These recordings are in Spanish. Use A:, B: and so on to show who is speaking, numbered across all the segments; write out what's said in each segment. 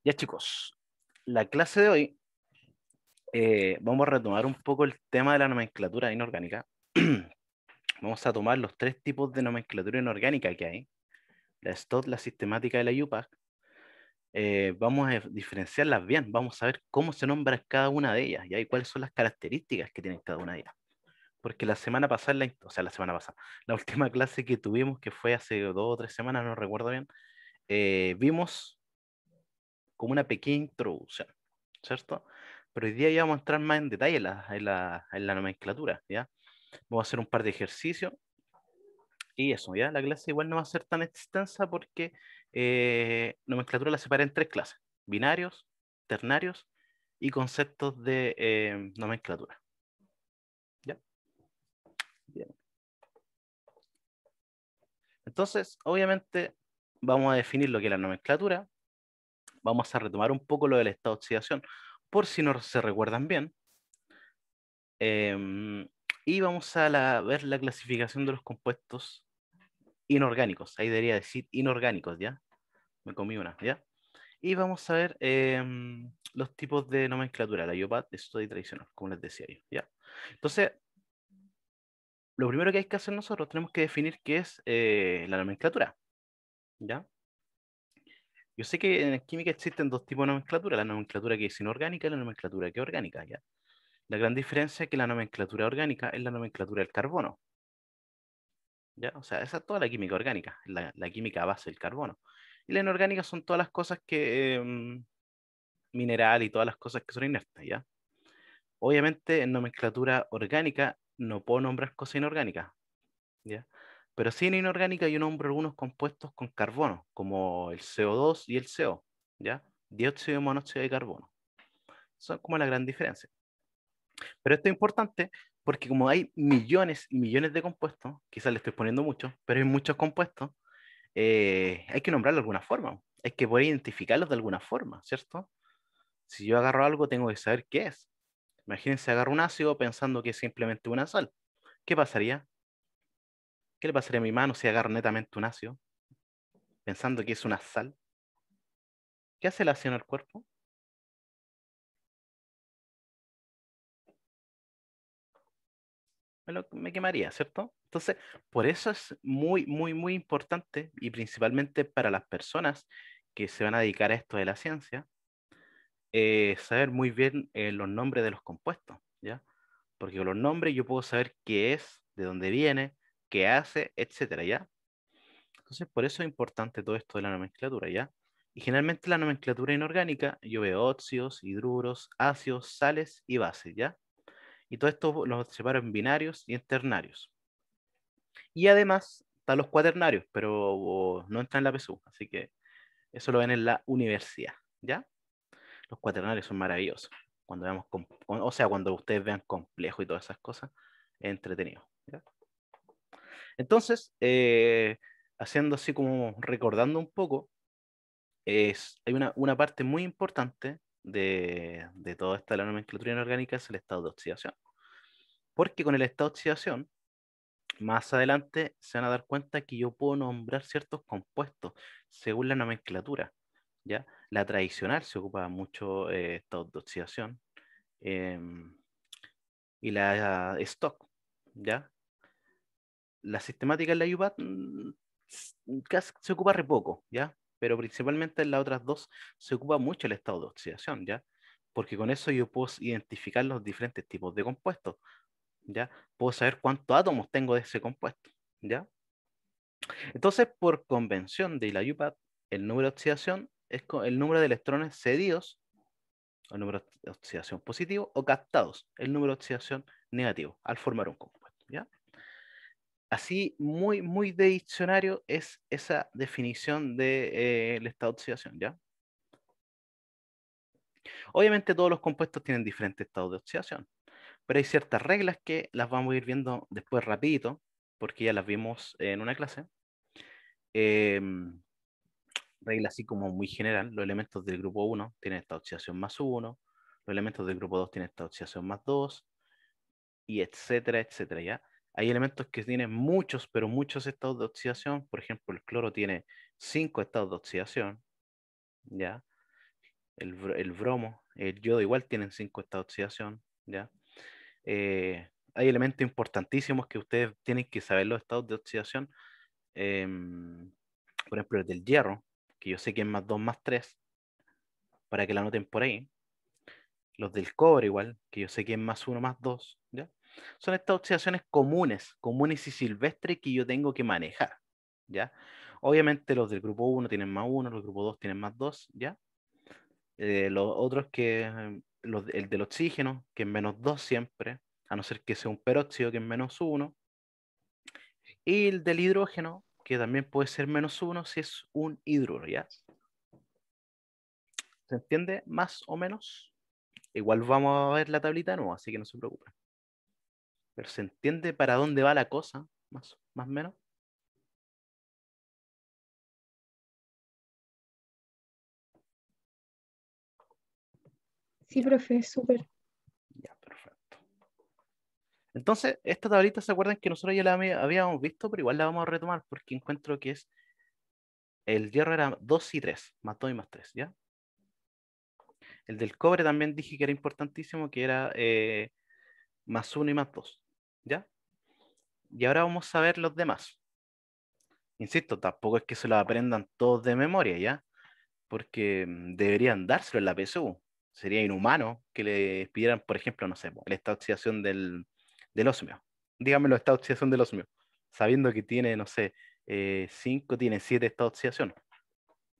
A: Ya chicos, la clase de hoy vamos a retomar un poco el tema de la nomenclatura inorgánica. Vamos a tomar los tres tipos de nomenclatura inorgánica que hay, la STOT, la sistemática y la UPAC. Vamos a diferenciarlas bien, vamos a ver cómo se nombra cada una de ellas, ¿ya? Y cuáles son las características que tienen cada una de ellas. Porque la semana pasada, la semana pasada, la última clase que tuvimos, que fue hace 2 o 3 semanas, no recuerdo bien, vimos como una pequeña introducción, ¿cierto? Pero hoy día ya vamos a entrar más en detalle en la nomenclatura, ¿ya? Vamos a hacer un par de ejercicios y eso, ¿ya? La clase igual no va a ser tan extensa porque nomenclatura la separa en tres clases: binarios, ternarios y conceptos de nomenclatura, ¿ya? Bien. Entonces, obviamente, vamos a definir lo que es la nomenclatura, vamos a retomar un poco lo del estado de oxidación, por si no se recuerdan bien. Y vamos a ver la clasificación de los compuestos inorgánicos. Ahí debería decir inorgánicos, ¿ya? Me comí una, ¿ya? Y vamos a ver los tipos de nomenclatura, la IUPAC, esto y tradicional, como les decía yo, ¿ya? Entonces, lo primero que hay que hacer nosotros, tenemos que definir qué es la nomenclatura, ¿ya? Yo sé que en química existen dos tipos de nomenclatura: la nomenclatura que es inorgánica y la nomenclatura que es orgánica, ¿ya? La gran diferencia es que la nomenclatura orgánica es la nomenclatura del carbono, ¿ya? O sea, esa es toda la química orgánica, la química a base del carbono. Y la inorgánica son todas las cosas que, mineral y todas las cosas que son inertes, ¿ya? Obviamente en nomenclatura orgánica no puedo nombrar cosas inorgánicas, ¿ya? Pero sí en inorgánica yo nombro algunos compuestos con carbono, como el CO2 y el CO, ¿ya? Dióxido y monóxido de carbono. Son como la gran diferencia. Pero esto es importante porque como hay millones y millones de compuestos, quizás le estoy poniendo mucho, pero hay muchos compuestos, hay que nombrarlo de alguna forma. Hay que poder identificarlos de alguna forma, ¿cierto? Si yo agarro algo, tengo que saber qué es. Imagínense, agarro un ácido pensando que es simplemente una sal. ¿Qué pasaría? ¿Qué le pasaría a mi mano si agarro netamente un ácido pensando que es una sal? ¿Qué hace el ácido en el cuerpo? Me quemaría, ¿cierto? Entonces, por eso es muy, muy, muy importante, y principalmente para las personas que se van a dedicar a esto de la ciencia, saber muy bien los nombres de los compuestos, ¿ya? Porque con los nombres yo puedo saber qué es, de dónde viene, qué hace, etcétera, ¿ya? Entonces, por eso es importante todo esto de la nomenclatura, ¿ya? Y generalmente la nomenclatura inorgánica, yo veo óxidos, hidruros, ácidos, sales y bases, ¿ya? Y todo esto los separo en binarios y en ternarios. Y además están los cuaternarios, pero no entran en la PSU, así que eso lo ven en la universidad, ¿ya? Los cuaternarios son maravillosos. Cuando veamos, o sea, cuando ustedes vean complejo y todas esas cosas, es entretenido, ¿ya? Entonces, haciendo así como recordando un poco, hay una parte muy importante de toda esta la nomenclatura inorgánica, es el estado de oxidación. Porque con el estado de oxidación, más adelante se van a dar cuenta que yo puedo nombrar ciertos compuestos según la nomenclatura, ¿ya? La tradicional se ocupa mucho estado de oxidación, em, y la stock, ¿ya? La sistemática en la UPAT casi se ocupa re poco, ¿ya? Pero principalmente en las otras dos se ocupa mucho el estado de oxidación, ¿ya? Porque con eso yo puedo identificar los diferentes tipos de compuestos, ¿ya? Puedo saber cuántos átomos tengo de ese compuesto, ¿ya? Entonces, por convención de la UPAT, el número de oxidación es el número de electrones cedidos, el número de oxidación positivo, o captados, el número de oxidación negativo, al formar un compuesto, ¿ya? Así, muy, muy de diccionario es esa definición de, el estado de oxidación, ¿ya? Obviamente todos los compuestos tienen diferentes estados de oxidación, pero hay ciertas reglas que las vamos a ir viendo después rapidito, porque ya las vimos en una clase. Em, Regla así como muy general: los elementos del grupo 1 tienen estado de oxidación +1, los elementos del grupo 2 tienen estado de oxidación +2, y etcétera, etcétera, ¿ya? Hay elementos que tienen muchos, pero muchos estados de oxidación. Por ejemplo, el cloro tiene 5 estados de oxidación, ¿ya? El bromo, el yodo igual tienen 5 estados de oxidación, ¿ya? Hay elementos importantísimos que ustedes tienen que saber los estados de oxidación. em, por ejemplo, el del hierro, que yo sé que es más 2 más 3 para que la anoten por ahí. Los del cobre igual, que yo sé que es más uno más 2, ¿ya? Son estas oxidaciones comunes y silvestres que yo tengo que manejar, ¿ya? Obviamente los del grupo uno tienen más uno, los del grupo 2 tienen más 2, ¿ya? Los otros el del oxígeno, que es menos 2 siempre, a no ser que sea un peróxido, que es menos uno, y el del hidrógeno, que también puede ser menos uno si es un hidruro, ¿ya? ¿Se entiende más o menos? Igual vamos a ver la tablita de nuevo, así que no se preocupen. Pero se entiende para dónde va la cosa, más o menos.
B: Sí,
A: Ya,
B: profe, súper.
A: ya, perfecto. Entonces, esta tablita, ¿se acuerdan que nosotros ya la habíamos visto? Pero igual la vamos a retomar porque encuentro que es el hierro era 2 y 3 más 2 y más 3, ¿ya? El del cobre también dije que era importantísimo, que era más uno y más 2, ¿ya? Y ahora vamos a ver los demás. Insisto, tampoco es que se los aprendan todos de memoria, ¿ya? Porque deberían dárselo en la PSU. Sería inhumano que le pidieran, por ejemplo, no sé, el estado de oxidación del osmio. Dígame el estado de oxidación del osmio, sabiendo que tiene, no sé, 5, tiene 7 estados de oxidación.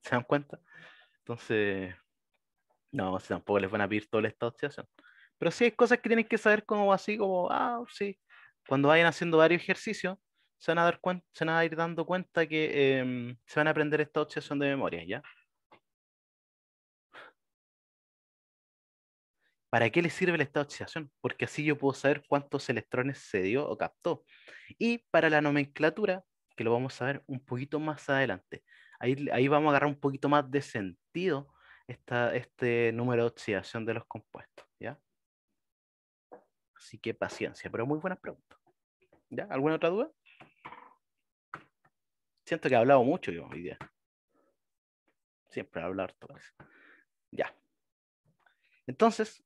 A: ¿Se dan cuenta? Entonces, no, o sea, tampoco les van a pedir todo el estado de oxidación. Pero sí hay cosas que tienen que saber como así, como, sí, cuando vayan haciendo varios ejercicios, se van a ir dando cuenta que se van a aprender esta oxidación de memoria, ¿ya? ¿Para qué le sirve el estado de oxidación? Porque así yo puedo saber cuántos electrones se dio o captó. Y para la nomenclatura, que lo vamos a ver un poquito más adelante, ahí vamos a agarrar un poquito más de sentido este número de oxidación de los compuestos, ¿ya? Así que paciencia, pero muy buenas preguntas. ¿Ya? ¿Alguna otra duda? Siento que he hablado mucho yo hoy día. Siempre he hablado harto, parece. Ya. Entonces,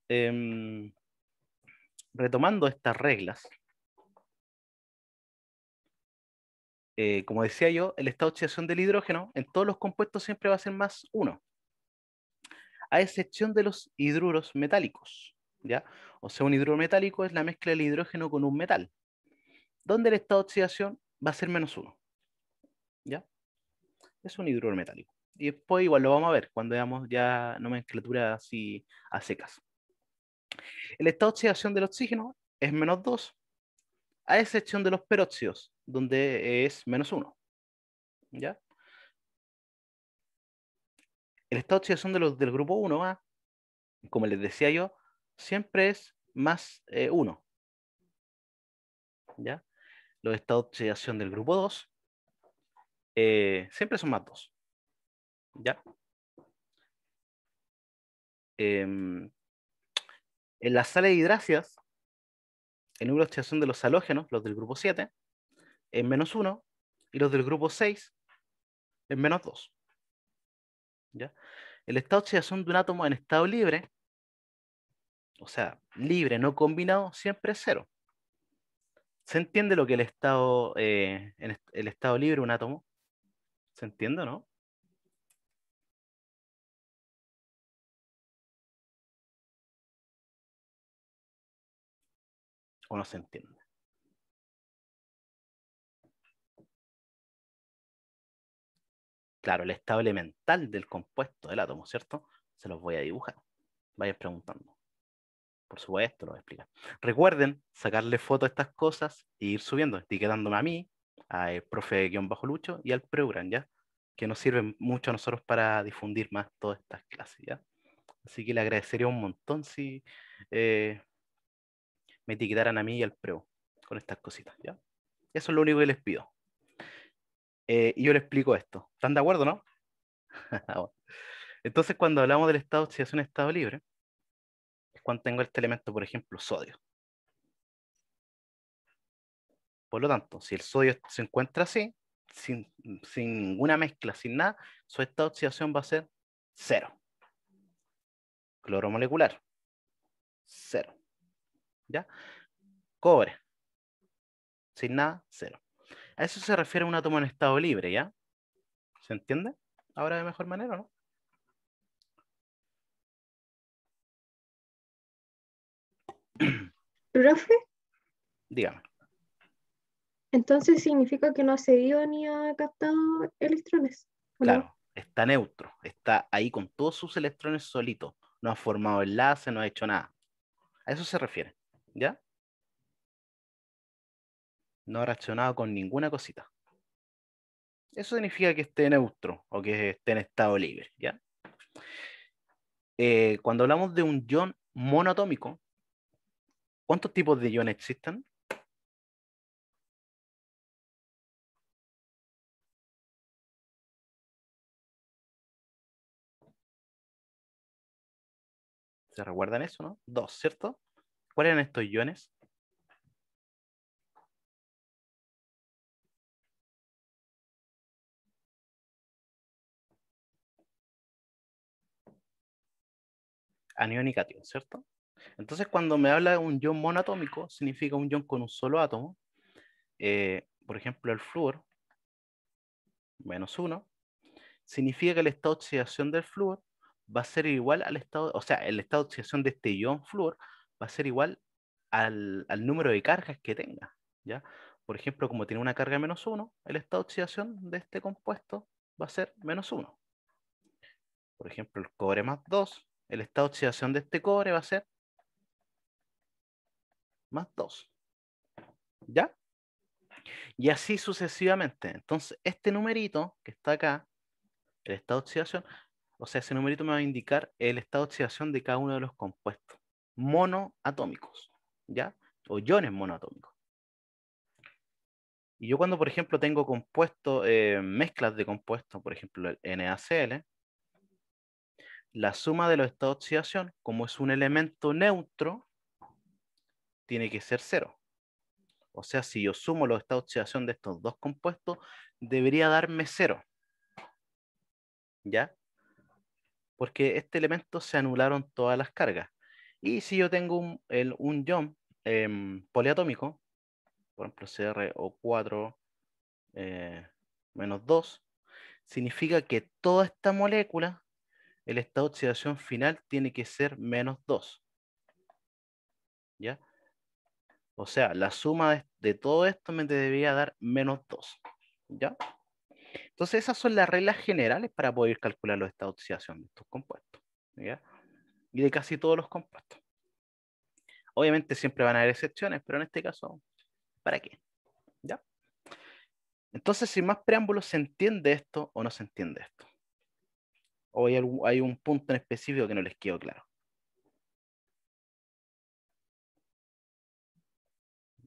A: retomando estas reglas, como decía yo, el estado de oxidación del hidrógeno en todos los compuestos siempre va a ser más uno, a excepción de los hidruros metálicos, ¿ya? O sea, un hidruro metálico es la mezcla del hidrógeno con un metal, donde el estado de oxidación va a ser menos uno, ¿ya? Es un hidruro metálico. Y después igual lo vamos a ver cuando veamos ya nomenclatura así a secas. El estado de oxidación del oxígeno es menos 2, a excepción de los peróxidos, donde es menos uno, ¿ya? El estado de oxidación del grupo 1A, como les decía yo, siempre es más 1, ¿ya? Los estados de oxidación del grupo 2 siempre son más 2, ¿ya? En las sales hidráceas, el número de oxidación de los halógenos, los del grupo 7, es menos 1, y los del grupo 6 es menos 2, ¿ya? El estado de oxidación de un átomo en estado libre, o sea, libre, no combinado, siempre es 0. ¿Se entiende lo que el estado libre de un átomo? ¿Se entiende o no? ¿O no se entiende? Claro, el estado elemental del compuesto del átomo, ¿cierto? Se los voy a dibujar. Vayan preguntando. Por supuesto, lo voy a explicar. Recuerden sacarle foto a estas cosas e ir subiendo, etiquetándome a mí, al profe-lucho y al Preuran, ¿ya? Que nos sirven mucho a nosotros para difundir más todas estas clases, ¿ya? Así que le agradecería un montón si eh, me etiquetaran a mí y al Preu con estas cositas, ¿ya? Eso es lo único que les pido. Y yo les explico esto. ¿Están de acuerdo, no? Entonces, cuando hablamos del estado de oxidación en estado libre, es cuando tengo este elemento, por ejemplo, sodio. Por lo tanto, si el sodio se encuentra así, sin ninguna mezcla, sin nada, su estado de oxidación va a ser 0. Cloro molecular, 0. ¿Ya? Cobre, sin nada, 0. A eso se refiere un átomo en estado libre, ¿ya? ¿Se entiende? Ahora de mejor manera, ¿no?
B: Profe,
A: Dígame.
B: entonces significa que no ha cedido ni ha captado electrones, ¿o no?
A: Claro, está neutro, está ahí con todos sus electrones solitos. No ha formado enlace, no ha hecho nada. A eso se refiere, ¿ya? No ha reaccionado con ninguna cosita. Eso significa que esté neutro o que esté en estado libre, ¿ya? Cuando hablamos de un ion monoatómico, ¿cuántos tipos de iones existen? ¿Se recuerdan eso, no? Dos, ¿cierto? ¿Cuáles eran estos iones? Anión y cation, ¿cierto? Entonces, cuando me habla de un ion monoatómico, significa un ion con un solo átomo. Por ejemplo, el flúor, -1, significa que el estado de oxidación del flúor va a ser igual al estado, o sea, el estado de oxidación de este ion flúor va a ser igual al número de cargas que tenga, ¿ya? Por ejemplo, como tiene una carga -1, el estado de oxidación de este compuesto va a ser -1. Por ejemplo, el cobre +2, el estado de oxidación de este cobre va a ser +2, ¿ya? Y así sucesivamente. Entonces, este numerito que está acá, el estado de oxidación, o sea, ese numerito me va a indicar el estado de oxidación de cada uno de los compuestos monoatómicos, ¿ya? O iones monoatómicos. Y yo cuando, por ejemplo, tengo compuestos, mezclas de compuestos, por ejemplo, el NaCl, la suma de los estados de oxidación, como es un elemento neutro, tiene que ser 0. O sea, si yo sumo los estados de oxidación de estos dos compuestos, debería darme 0, ¿ya? Porque este elemento se anularon todas las cargas. Y si yo tengo un ion poliatómico, por ejemplo CrO4 -2, significa que toda esta molécula, el estado de oxidación final tiene que ser -2, ¿ya? O sea, la suma de todo esto me debería dar -2, ¿ya? Entonces esas son las reglas generales para poder calcular los estados de oxidación de estos compuestos, ¿ya? Y de casi todos los compuestos. Obviamente siempre van a haber excepciones, pero en este caso, ¿para qué? ¿Ya? Entonces, sin más preámbulos, ¿se entiende esto o no se entiende esto? ¿O hay un punto en específico que no les quedó claro?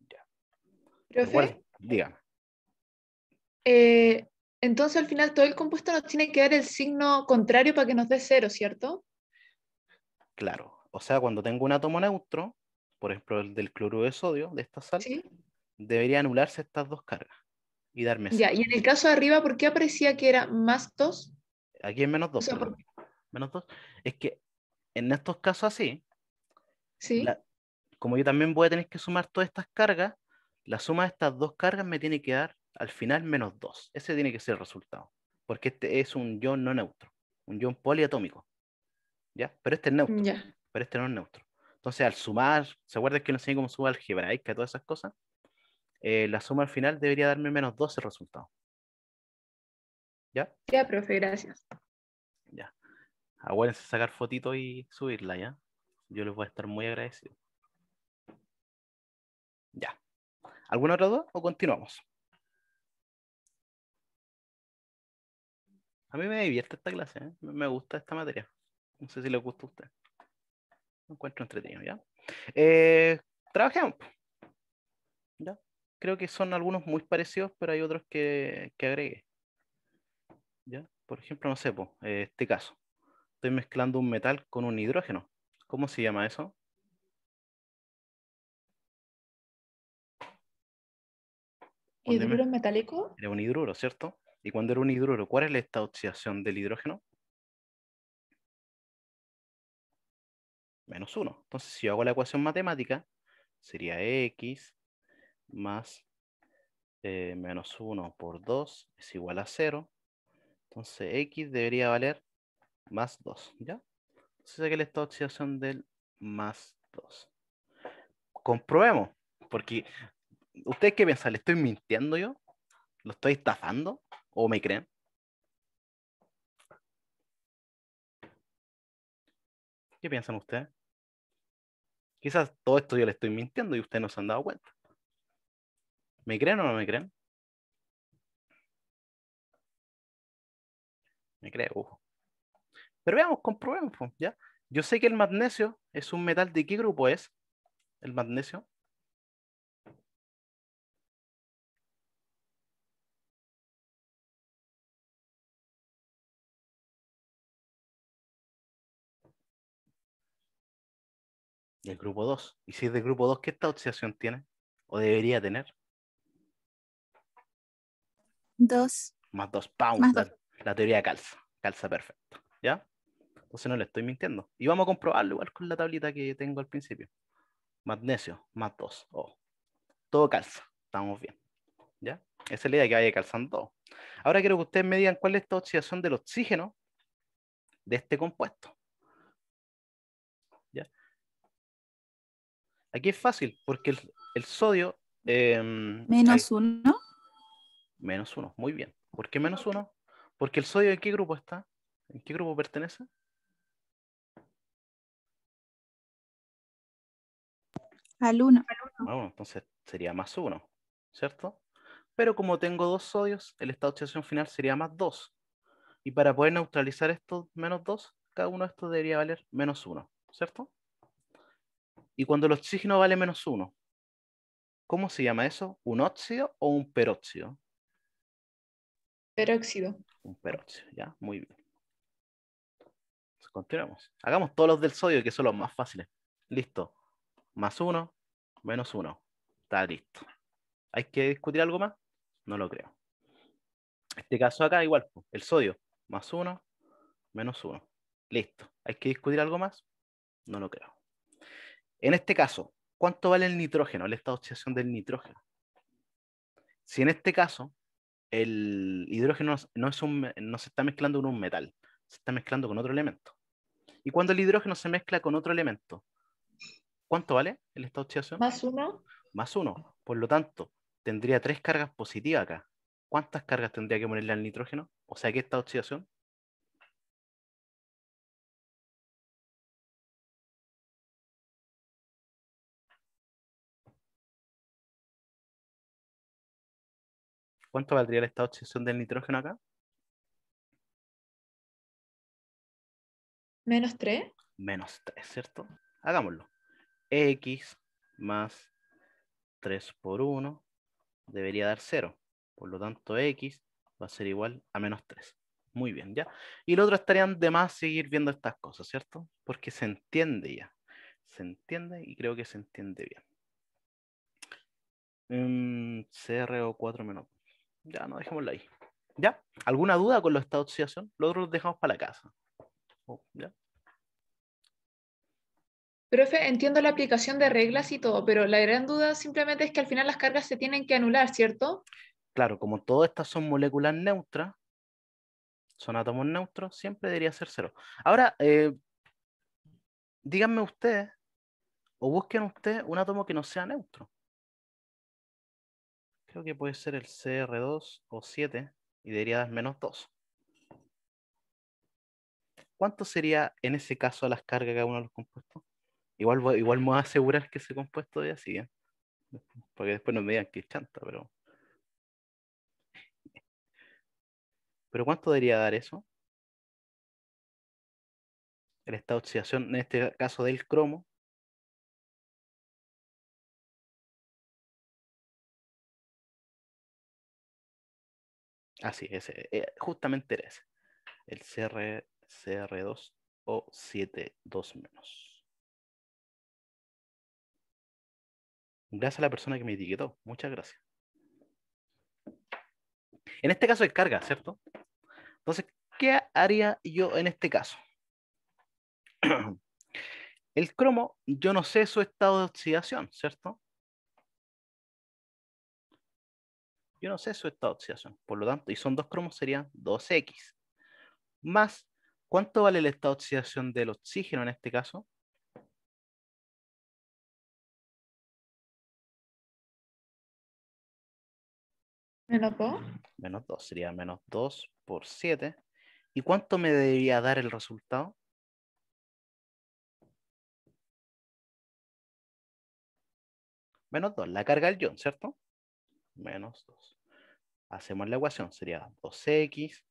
A: Ya.
B: Profe,
A: Recuerden, dígame.
B: eh, entonces al final todo el compuesto nos tiene que dar el signo contrario para que nos dé cero, ¿cierto?
A: Claro. O sea, cuando tengo un átomo neutro, por ejemplo el del cloruro de sodio, de esta sal,
B: Sí.
A: debería anularse estas dos cargas y darme
B: Ya,
A: cero.
B: y en el caso de arriba, ¿por qué aparecía que era +2?
A: Aquí en
B: O
A: -2,
B: sea,
A: perdón. -2. Es que en estos casos así,
B: sí,
A: la- como yo también voy a tener que sumar todas estas cargas, la suma de estas dos cargas me tiene que dar al final -2. Ese tiene que ser el resultado. Porque este es un ion no neutro, un ion poliatómico, ¿ya? Pero este es neutro,
B: ya,
A: pero este no es neutro. Entonces, al sumar, ¿se acuerdan que no enseñé cómo suma algebraica y todas esas cosas? La suma al final debería darme -2 el resultado, ¿ya?
B: ya, profe, gracias.
A: Ya. Acuérdense de sacar fotito y subirla, ¿ya? Yo les voy a estar muy agradecido. Ya. ¿Alguna otra duda o continuamos? A mí me divierte esta clase, ¿eh? Me gusta esta materia. No sé si les gusta a usted. Me encuentro entretenido, ¿ya? Eh, Trabajemos, ¿ya? Creo que son algunos muy parecidos, pero hay otros que agregué, ¿ya? Por ejemplo, no sé, po, este caso. Estoy mezclando un metal con un hidrógeno. ¿Cómo se llama eso? Cuando
C: ¿Hidruro metálico?
A: era un hidruro, ¿cierto? Y cuando era un hidruro, ¿cuál es el estado de oxidación del hidrógeno? -1. Entonces, si yo hago la ecuación matemática, sería X más -1 por 2 es igual a 0. Entonces, X debería valer más 2, ¿ya? Entonces, aquí el estado de oxidación del +2. Comprobemos, porque ¿ustedes qué piensan? ¿Le estoy mintiendo yo? ¿Lo estoy estafando? ¿O me creen? ¿Qué piensan ustedes? Quizás todo esto yo le estoy mintiendo y ustedes no se han dado cuenta. ¿Me creen o no me creen? Me creo. Pero veamos, comprobemos, pues, ¿ya? Yo sé que el magnesio es un metal. ¿De qué grupo es el magnesio? Del grupo 2. Y si es del grupo 2, ¿qué esta oxidación tiene? ¿O debería tener?
D: 2
A: +2. ¡Pum!
D: más 2.
A: La teoría calza. Calza perfecto. ¿Ya? Entonces no le estoy mintiendo. Y vamos a comprobarlo igual con la tablita que tengo al principio. Magnesio, +2. Oh, todo calza. Estamos bien. ¿Ya? Esa es la idea, que vaya calzando todo. Ahora quiero que ustedes me digan cuál es esta oxidación del oxígeno de este compuesto. ¿Ya? Aquí es fácil, porque el sodio...
D: Menos 1.
A: -1, muy bien. ¿Por qué -1? Porque el sodio, ¿en qué grupo está? ¿En qué grupo pertenece?
D: Al 1.
A: Bueno, entonces sería +1, ¿cierto? Pero como tengo dos sodios, el estado de oxidación final sería +2. Y para poder neutralizar estos -2, cada uno de estos debería valer -1, ¿cierto? Y cuando el oxígeno vale -1, ¿cómo se llama eso? ¿Un óxido o un peróxido?
C: Peróxido.
A: Un peróxido, ya, muy bien. Entonces, continuemos. Hagamos todos los del sodio, que son los más fáciles. Listo. +1, -1. Está listo. ¿Hay que discutir algo más? No lo creo. Este caso acá igual, po, el sodio, +1, -1. Listo. ¿Hay que discutir algo más? No lo creo. En este caso, ¿cuánto vale el nitrógeno, el estado de oxidación del nitrógeno? Si en este caso el hidrógeno no se está mezclando con un metal, se está mezclando con otro elemento. Y cuando el hidrógeno se mezcla con otro elemento, ¿cuánto vale el estado de oxidación?
C: +1.
A: +1. Por lo tanto, tendría 3 cargas positivas acá. ¿Cuántas cargas tendría que ponerle al nitrógeno? O sea, ¿qué esta oxidación? ¿Cuánto valdría el estado de oxidación del nitrógeno acá?
C: -3.
A: -3, ¿cierto? Hagámoslo. X más 3 por 1 debería dar 0. Por lo tanto, X va a ser igual a -3. Muy bien, ¿ya? Y lo otro estarían de más seguir viendo estas cosas, ¿cierto? Porque se entiende ya. Se entiende y creo que se entiende bien. CrO4 menos. Ya, no, dejémoslo ahí. ¿Ya? ¿Alguna duda con los estados de oxidación? Los otros los dejamos para la casa. ¿Ya?
C: Profe, entiendo la aplicación de reglas y todo, pero la gran duda simplemente es que al final las cargas se tienen que anular, ¿cierto?
A: Claro, como todas estas son moléculas neutras, son átomos neutros, siempre debería ser 0. Ahora, díganme ustedes, o busquen ustedes un átomo que no sea neutro. Creo que puede ser el Cr2 o 7 y debería dar -2. ¿Cuánto sería en ese caso las cargas de cada uno de los compuestos? Igual me voy a asegurar que ese compuesto es así, ¿eh? Porque después no me digan que es chanta, pero ¿cuánto debería dar eso? El estado de oxidación, en este caso del cromo. Así, ese, justamente era ese. El Cr2 o 7,2 menos. Gracias a la persona que me etiquetó. Muchas gracias. En este caso es carga, ¿cierto? Entonces, ¿qué haría yo en este caso? El cromo, yo no sé su estado de oxidación, ¿cierto? Yo no sé su estado de oxidación. Por lo tanto, y son dos cromos, serían 2X. Más, ¿cuánto vale el estado de oxidación del oxígeno en este caso?
C: Menos 2.
A: Menos 2, sería menos 2 por 7. ¿Y cuánto me debería dar el resultado? Menos 2, la carga del ion, ¿cierto? Menos 2. Hacemos la ecuación, sería 2X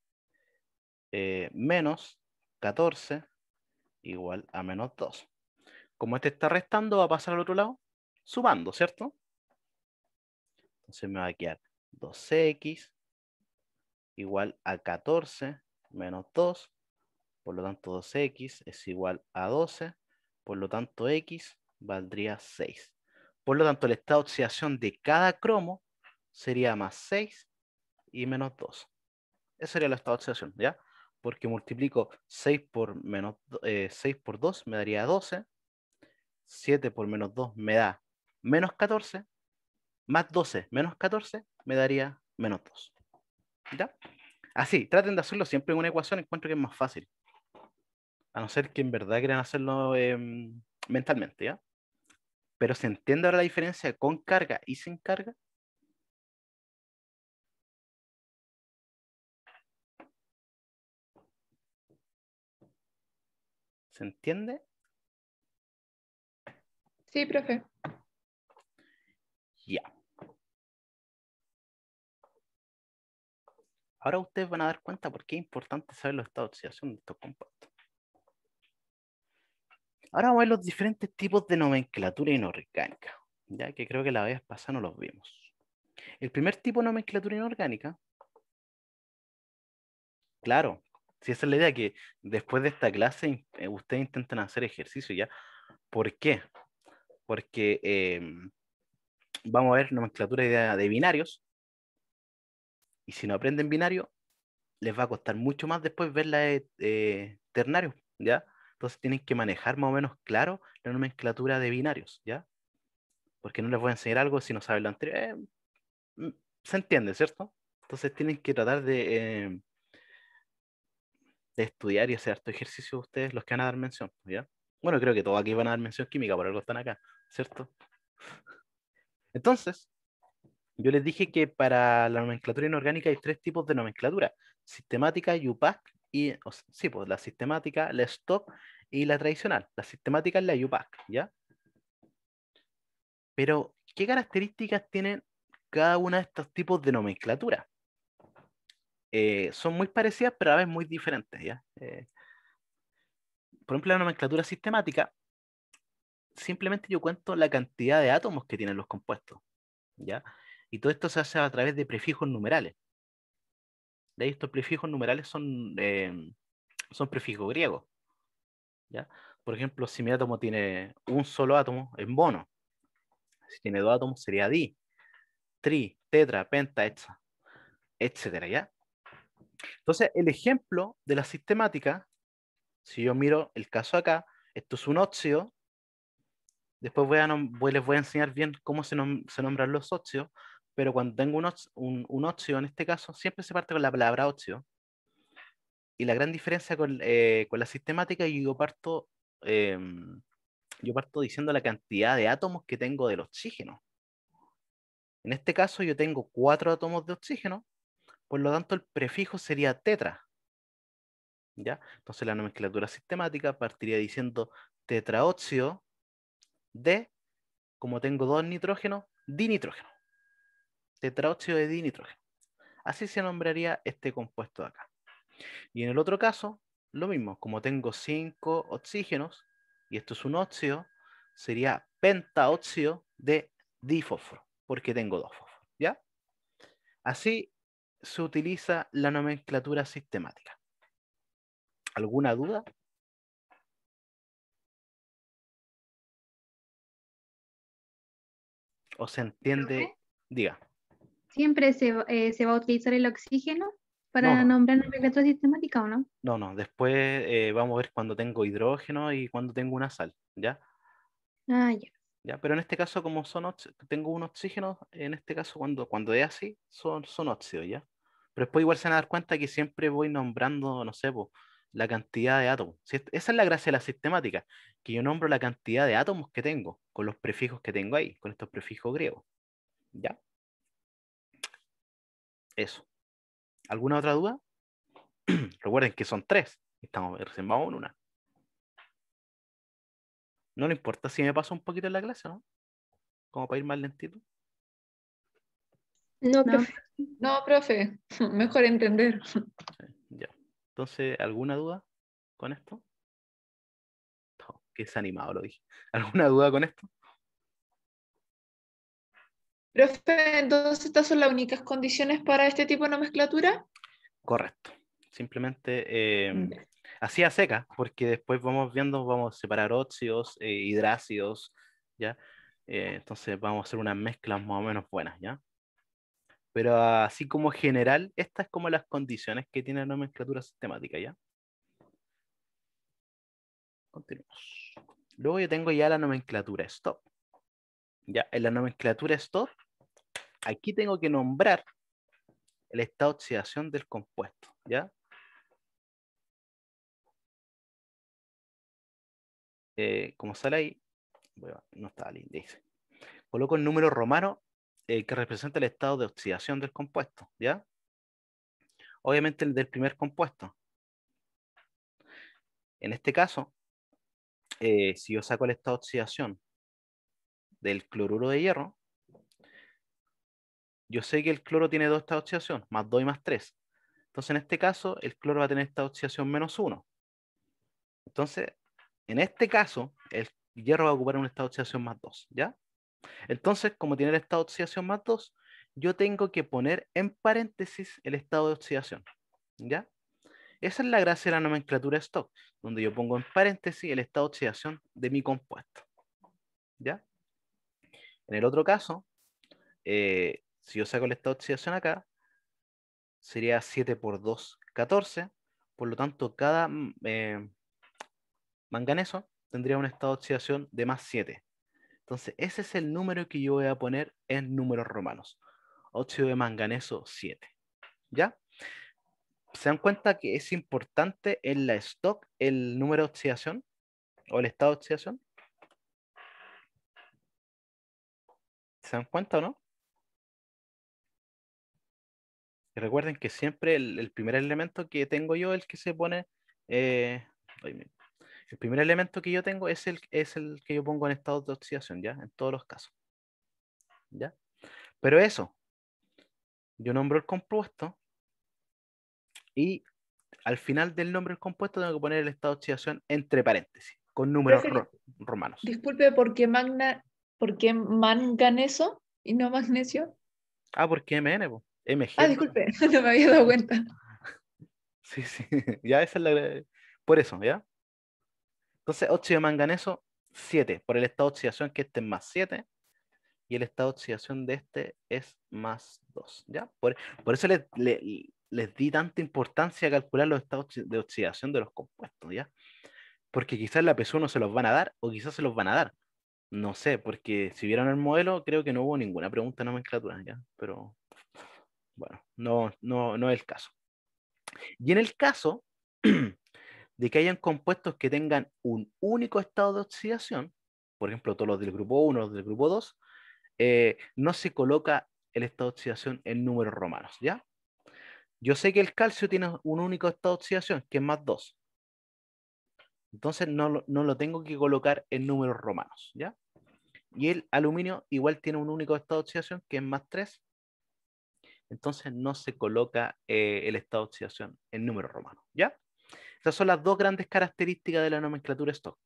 A: menos 14 igual a menos 2. Como este está restando, va a pasar al otro lado, sumando, ¿cierto? Entonces me va a quedar 2X igual a 14 menos 2. Por lo tanto, 2X es igual a 12. Por lo tanto, X valdría 6. Por lo tanto, el estado de oxidación de cada cromo sería más 6 y menos 2. Ese sería el estado de oxidación, ¿ya? Porque multiplico 6 por, 6 por 2 me daría 12. 7 por menos 2 me da menos 14. Más 12 menos 14 me daría menos 2. ¿Ya? Así, traten de hacerlo siempre en una ecuación, encuentro que es más fácil. A no ser que en verdad quieran hacerlo mentalmente, ¿ya? Pero ¿se entiende ahora la diferencia con carga y sin carga? ¿Se entiende?
C: Sí, profe.
A: Ya. Ahora ustedes van a dar cuenta por qué es importante saber los estados de oxidación de estos compuestos. Ahora vamos a ver los diferentes tipos de nomenclatura inorgánica, ya que creo que la vez pasada no los vimos. El primer tipo de nomenclatura inorgánica, claro, si esa es la idea, que después de esta clase ustedes intentan hacer ejercicio, ¿ya? ¿Por qué? Porque vamos a ver nomenclatura de binarios, y si no aprenden binario, les va a costar mucho más después ver la de ternarios, ¿ya? Entonces tienen que manejar más o menos claro la nomenclatura de binarios, ¿ya? Porque no les voy a enseñar algo si no saben lo anterior. Mm, Se entiende, ¿cierto? Entonces tienen que tratar de estudiar y hacer harto ejercicio ustedes los que van a dar mención, ¿ya? Bueno, creo que todos aquí van a dar mención química, por algo están acá, ¿cierto? Entonces, yo les dije que para la nomenclatura inorgánica hay tres tipos de nomenclatura: sistemática, UPAC y, sí, pues la sistemática, la stock y la tradicional. La sistemática es la UPAC, ¿ya? Pero, ¿qué características tienen cada uno de estos tipos de nomenclatura? Son muy parecidas, pero a la vez muy diferentes, ¿ya? Por ejemplo, la nomenclatura sistemática, simplemente yo cuento la cantidad de átomos que tienen los compuestos, ¿ya? Y todo esto se hace a través de prefijos numerales. De ahí estos prefijos numerales son prefijos griegos, ¿ya? Por ejemplo, si mi átomo tiene un solo átomo, es mono. Si tiene dos átomos, sería di, tri, tetra, penta, etcétera, ¿ya? Entonces, el ejemplo de la sistemática, si yo miro el caso acá, esto es un óxido. Después les voy a enseñar bien cómo se nombran los óxidos, pero cuando tengo un óxido en este caso, siempre se parte con la palabra óxido. Y la gran diferencia con la sistemática, yo parto diciendo la cantidad de átomos que tengo del oxígeno. En este caso yo tengo 4 átomos de oxígeno, por lo tanto el prefijo sería tetra, ¿ya? Entonces la nomenclatura sistemática partiría diciendo tetraóxido de, como tengo 2 nitrógenos, dinitrógeno. Tetraóxido de dinitrógeno. Así se nombraría este compuesto de acá. Y en el otro caso, lo mismo, como tengo 5 oxígenos, y esto es un óxido, sería pentaóxido de difósforo, porque tengo 2 fósforos, ¿ya? Así se utiliza la nomenclatura sistemática. ¿Alguna duda? ¿O se entiende?
C: Profe,
A: Diga.
B: Siempre se va a utilizar el oxígeno para
A: No,
B: nombrar nomenclatura sistemática, ¿o no?
A: no. Después vamos a ver cuando tengo hidrógeno y cuando tengo una sal, ¿ya?
B: Ah, ya.
A: ¿Ya? Pero en este caso, como tengo un oxígeno, en este caso, cuando es así, son óxidos, ¿ya? Pero después igual se van a dar cuenta que siempre voy nombrando, no sé, po, la cantidad de átomos. Esa es la gracia de la sistemática, que yo nombro la cantidad de átomos que tengo, con los prefijos que tengo ahí, con estos prefijos griegos, ¿ya? Eso. ¿Alguna otra duda? Recuerden que son 3, estamos recién vamos en una. No le importa si me paso un poquito en la clase, ¿no? Como para ir más lentito.
B: No,
D: No,
B: profe.
C: No, profe, mejor entender.
A: Sí, ya. Entonces, ¿alguna duda con esto? No, que desanimado lo dije. ¿Alguna duda con esto?
C: Profe, entonces estas son las únicas condiciones para este tipo de nomenclatura.
A: Correcto. Simplemente así a seca, porque después vamos viendo, vamos a separar óxidos, hidrácidos, ¿ya? Entonces vamos a hacer unas mezclas más o menos buenas, ¿ya? Pero así como general, estas es como las condiciones que tiene la nomenclatura sistemática, ¿ya? Continuamos. Luego yo tengo ya la nomenclatura stop. Ya, en la nomenclatura stop, aquí tengo que nombrar el estado de oxidación del compuesto, ¿ya? Como sale ahí, bueno, no está el índice. Coloco el número romano que representa el estado de oxidación del compuesto, ¿ya? Obviamente el del primer compuesto. En este caso, si yo saco el estado de oxidación del cloruro de hierro, yo sé que el cloro tiene 2 estados de oxidación, más 2 y más 3. Entonces, en este caso, el cloro va a tener estado de oxidación menos 1. Entonces, en este caso, el hierro va a ocupar un estado de oxidación más 2, ¿ya? Entonces, como tiene el estado de oxidación más 2, yo tengo que poner en paréntesis el estado de oxidación, ¿ya? Esa es la gracia de la nomenclatura stock, donde yo pongo en paréntesis el estado de oxidación de mi compuesto, ¿ya? En el otro caso, si yo saco el estado de oxidación acá, sería 7 por 2, 14. Por lo tanto, cada manganeso tendría un estado de oxidación de más 7. Entonces, ese es el número que yo voy a poner en números romanos. Óxido de manganeso 7. ¿Ya? ¿Se dan cuenta que es importante en la stock el número de oxidación o el estado de oxidación? ¿Se dan cuenta o no? Y recuerden que siempre el primer elemento que tengo yo, el que se pone, eh, el primer elemento que yo tengo es el que yo pongo en estado de oxidación, ¿ya? En todos los casos, ¿ya? Pero eso, yo nombro el compuesto y al final del nombre del compuesto tengo que poner el estado de oxidación entre paréntesis, con números
C: Profe,
A: romanos.
C: disculpe, ¿por qué manganeso y no magnesio?
A: Ah, ¿por qué MN, po?
C: Ah,
A: MG.
C: disculpe, no me había dado cuenta.
A: Sí, sí, ya esa es la... Por eso, ¿ya? Entonces, óxido de manganeso, 7, por el estado de oxidación que este es más 7, y el estado de oxidación de este es más 2, ¿ya? Por eso les di tanta importancia a calcular los estados de oxidación de los compuestos, ¿ya? Porque quizás la P1 no se los van a dar, o quizás se los van a dar. No sé, porque si vieron el modelo, creo que no hubo ninguna pregunta de nomenclatura, ¿ya? Pero bueno, no es el caso. Y en el caso de que hayan compuestos que tengan un único estado de oxidación, por ejemplo, todos los del grupo 1, los del grupo 2, no se coloca el estado de oxidación en números romanos, ¿ya? Yo sé que el calcio tiene un único estado de oxidación, que es más 2. Entonces no lo tengo que colocar en números romanos, ¿ya? Y el aluminio igual tiene un único estado de oxidación, que es más 3. Entonces no se coloca el estado de oxidación en números romanos, ¿ya? Esas son las dos grandes características de la nomenclatura stock,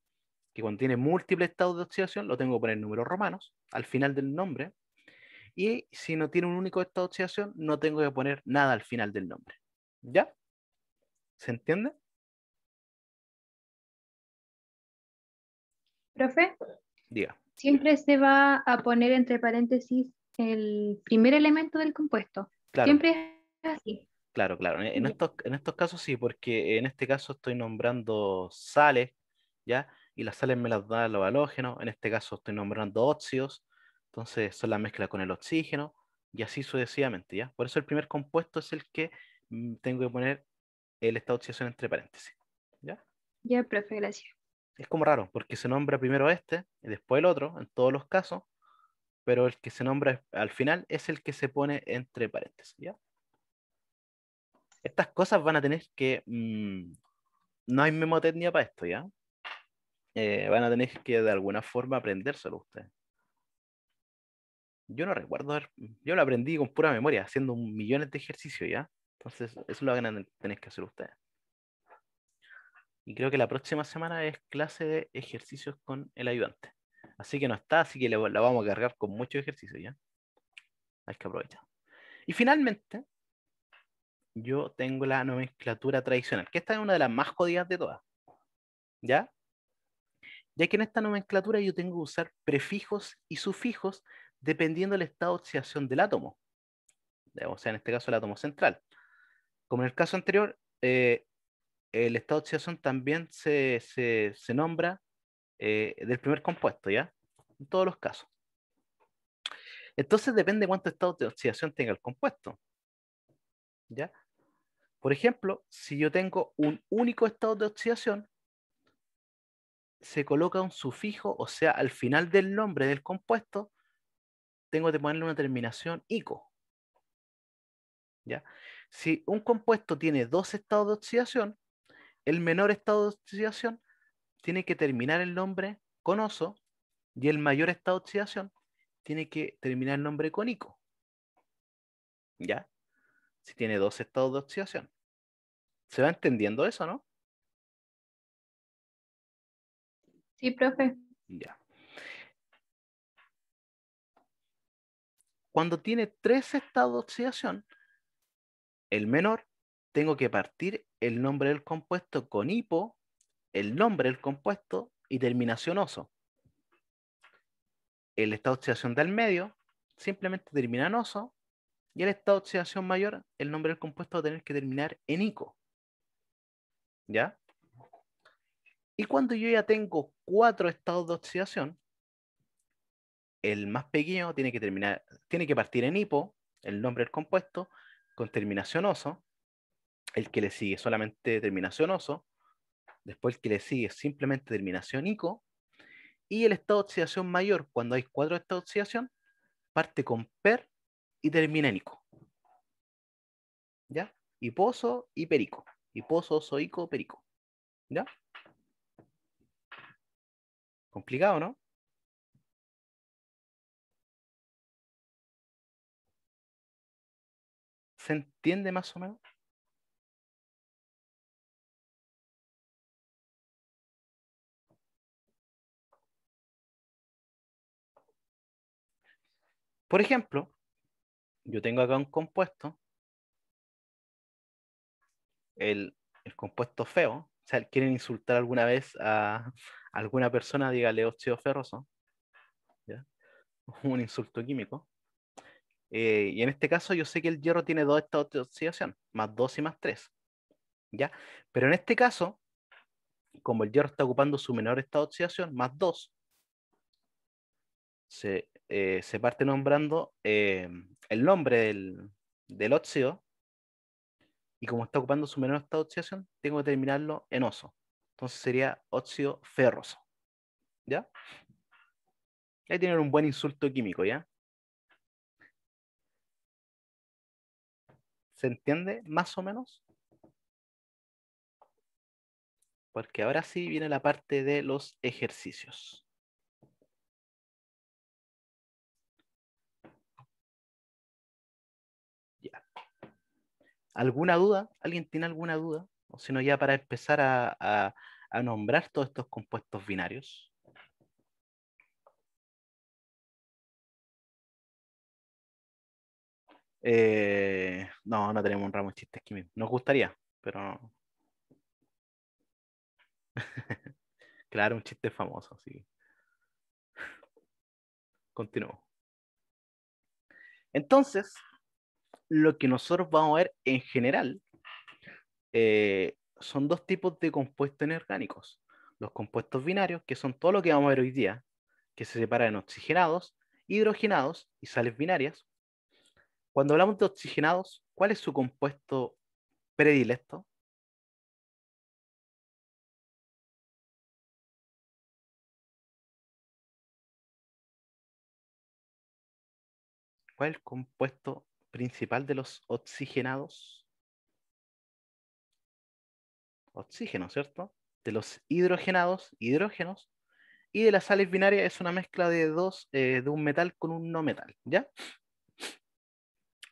A: que cuando tiene múltiples estados de oxidación lo tengo que poner en números romanos al final del nombre, y si no tiene un único estado de oxidación no tengo que poner nada al final del nombre. ¿Ya? ¿Se entiende?
B: Profe,
A: Diga.
B: siempre se va a poner entre paréntesis
E: el primer elemento del compuesto.
A: Claro,
E: Siempre es así.
A: claro, claro. En
E: Ya.
A: estos casos sí, porque en este caso estoy nombrando sales, ¿ya? Y las sales me las da los halógenos. En este caso estoy nombrando óxidos, entonces son la mezcla con el oxígeno, y así sucesivamente, ¿ya? Por eso el primer compuesto es el que tengo que poner el estado de oxidación entre paréntesis, ¿ya?
E: Ya, profe, gracias.
A: Es como raro, porque se nombra primero este y después el otro, en todos los casos, pero el que se nombra al final es el que se pone entre paréntesis, ¿ya? Estas cosas van a tener que... no hay memotecnia para esto, ¿ya? Van a tener que de alguna forma aprendérselo ustedes. Yo no recuerdo yo lo aprendí con pura memoria, haciendo millones de ejercicios, ¿ya? Entonces, eso lo van a tener que hacer ustedes. Y creo que la próxima semana es clase de ejercicios con el ayudante. Así que no está, así que la vamos a cargar con muchos ejercicios, ¿ya? Hay que aprovechar. Y finalmente, yo tengo la nomenclatura tradicional, que esta es una de las más jodidas de todas, ¿ya? Ya que en esta nomenclatura yo tengo que usar prefijos y sufijos dependiendo del estado de oxidación del átomo, o sea, en este caso el átomo central. Como en el caso anterior, el estado de oxidación también se nombra del primer compuesto, ¿ya? En todos los casos. Entonces depende de cuánto estado de oxidación tenga el compuesto, ¿ya? Por ejemplo, si yo tengo un único estado de oxidación, se coloca un sufijo, o sea, al final del nombre del compuesto, tengo que ponerle una terminación ico, ¿ya? Si un compuesto tiene dos estados de oxidación, el menor estado de oxidación tiene que terminar el nombre con oso y el mayor estado de oxidación tiene que terminar el nombre con ico, ¿ya? Si tiene dos estados de oxidación. ¿Se va entendiendo eso, no?
E: Sí, profe.
A: Ya. Cuando tiene tres estados de oxidación, el menor, tengo que partir el nombre del compuesto con hipo, el nombre del compuesto y terminación oso. El estado de oxidación del medio simplemente termina en oso, y el estado de oxidación mayor, el nombre del compuesto va a tener que terminar en ico, ¿ya? Y cuando yo ya tengo cuatro estados de oxidación, el más pequeño tiene que partir en hipo, el nombre del compuesto, con terminación oso, el que le sigue solamente terminación oso, después el que le sigue simplemente terminación ico, y el estado de oxidación mayor, cuando hay cuatro estados de oxidación, parte con per y termina en ico, ¿ya? Hiposo y perico. Hiposo, oso, ico, perico, ¿ya? Complicado, ¿no? ¿Se entiende más o menos? Por ejemplo, yo tengo acá un compuesto, el compuesto feo. O sea, quieren insultar alguna vez a alguna persona, dígale óxido ferroso, ¿ya? Un insulto químico. Y en este caso yo sé que el hierro tiene dos estados de oxidación, más 2 y más 3, ¿ya? Pero en este caso, como el hierro está ocupando su menor estado de oxidación, más 2, se parte nombrando el nombre del óxido, y como está ocupando su menor estado de oxidación, tengo que terminarlo en oso. Entonces sería óxido ferroso, ¿ya? Ahí tienen un buen insulto químico, ¿ya? ¿Se entiende más o menos? Porque ahora sí viene la parte de los ejercicios. Ya. ¿Alguna duda? ¿Alguien tiene alguna duda? O si no, ya para empezar a nombrar todos estos compuestos binarios. No, no tenemos un ramo de chistes químicos. Nos gustaría, pero no. Claro, un chiste famoso, así que continuamos. Entonces, lo que nosotros vamos a ver en general son dos tipos de compuestos inorgánicos. Los compuestos binarios, que son todo lo que vamos a ver hoy día, que se separan en oxigenados, hidrogenados y sales binarias. Cuando hablamos de oxigenados, ¿cuál es su compuesto predilecto? ¿Cuál es el compuesto principal de los oxigenados? Oxígeno, ¿cierto? De los hidrogenados, hidrógenos, y de las sales binarias es una mezcla de dos, de un metal con un no metal, ¿ya?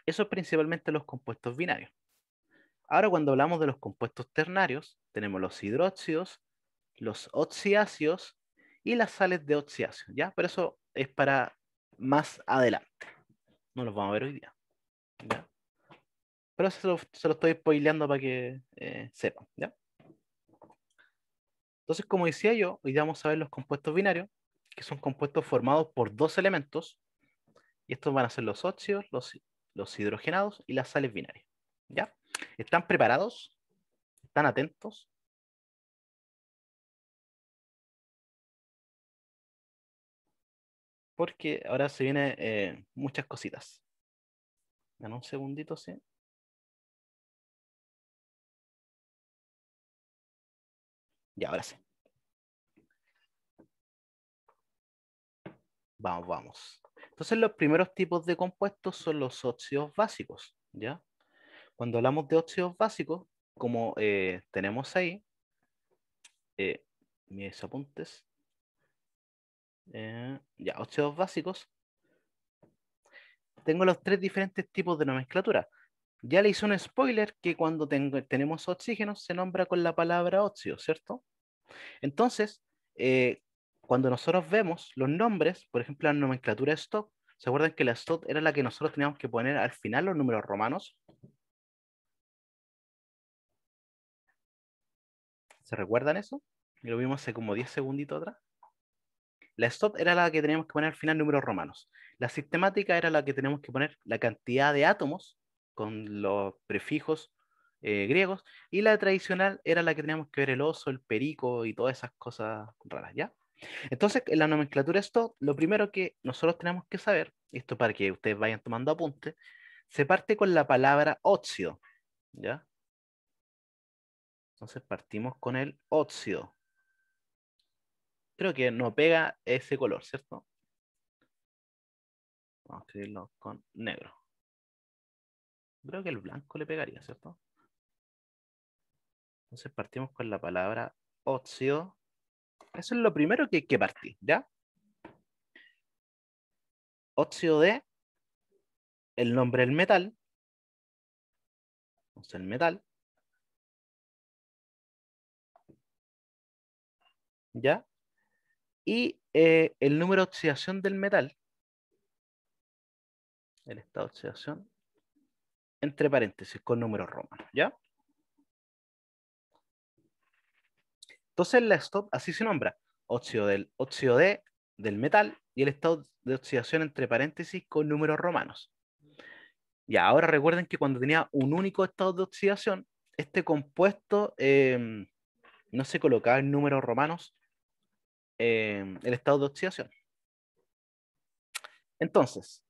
A: Eso es principalmente los compuestos binarios. Ahora, cuando hablamos de los compuestos ternarios, tenemos los hidróxidos, los oxiáceos y las sales de oxiáceo, ¿ya? Pero eso es para más adelante. No los vamos a ver hoy día, ¿ya? Pero se lo estoy spoileando para que sepan, ¿ya? Entonces, como decía yo, hoy día vamos a ver los compuestos binarios, que son compuestos formados por dos elementos, y estos van a ser los óxidos, los hidrogenados y las sales binarias, ¿ya? ¿Están preparados? ¿Están atentos? Porque ahora se vienen muchas cositas. Dan un segundito, ¿sí? Ya, ahora sí. Vamos, vamos. Entonces, los primeros tipos de compuestos son los óxidos básicos, ¿ya? Cuando hablamos de óxidos básicos, como tenemos ahí, mis apuntes, ya, óxidos básicos, tengo los tres diferentes tipos de nomenclatura. Ya le hice un spoiler que cuando tenemos oxígeno se nombra con la palabra óxido, ¿cierto? Entonces, cuando nosotros vemos los nombres, por ejemplo, la nomenclatura de stock, ¿se acuerdan que la stock era la que nosotros teníamos que poner al final los números romanos? ¿Se recuerdan eso? Y lo vimos hace como 10 segunditos atrás. La stop era la que teníamos que poner al final números romanos. La sistemática era la que teníamos que poner la cantidad de átomos con los prefijos griegos. Y la tradicional era la que teníamos que ver el oso, el perico y todas esas cosas raras, ¿ya? Entonces, en la nomenclatura stop, lo primero que nosotros tenemos que saber, y esto para que ustedes vayan tomando apuntes, se parte con la palabra óxido, ¿ya? Entonces partimos con el óxido. Creo que no pega ese color, ¿cierto? Vamos a escribirlo con negro. Creo que el blanco le pegaría, ¿cierto? Entonces partimos con la palabra óxido. Eso es lo primero que hay que partir, ¿ya? Óxido de el nombre del metal. Entonces el metal. ¿Ya? Y el número de oxidación del metal. El estado de oxidación. Entre paréntesis, con números romanos, ¿ya? Entonces la stop así se nombra. Óxido del metal y el estado de oxidación entre paréntesis con números romanos. Ya, ahora recuerden que cuando tenía un único estado de oxidación, este compuesto no se colocaba en números romanos el estado de oxidación. Entonces,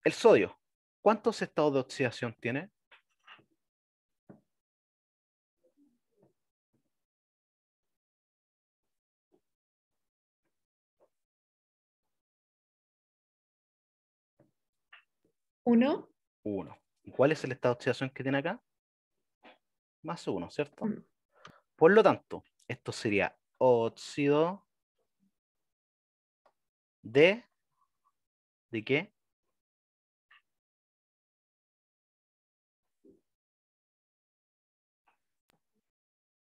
A: el sodio, ¿cuántos estados de oxidación tiene?
C: ¿Uno?
A: Uno. ¿Y cuál es el estado de oxidación que tiene acá? Más uno, ¿cierto?
C: Mm.
A: Por lo tanto, esto sería óxido ¿de qué?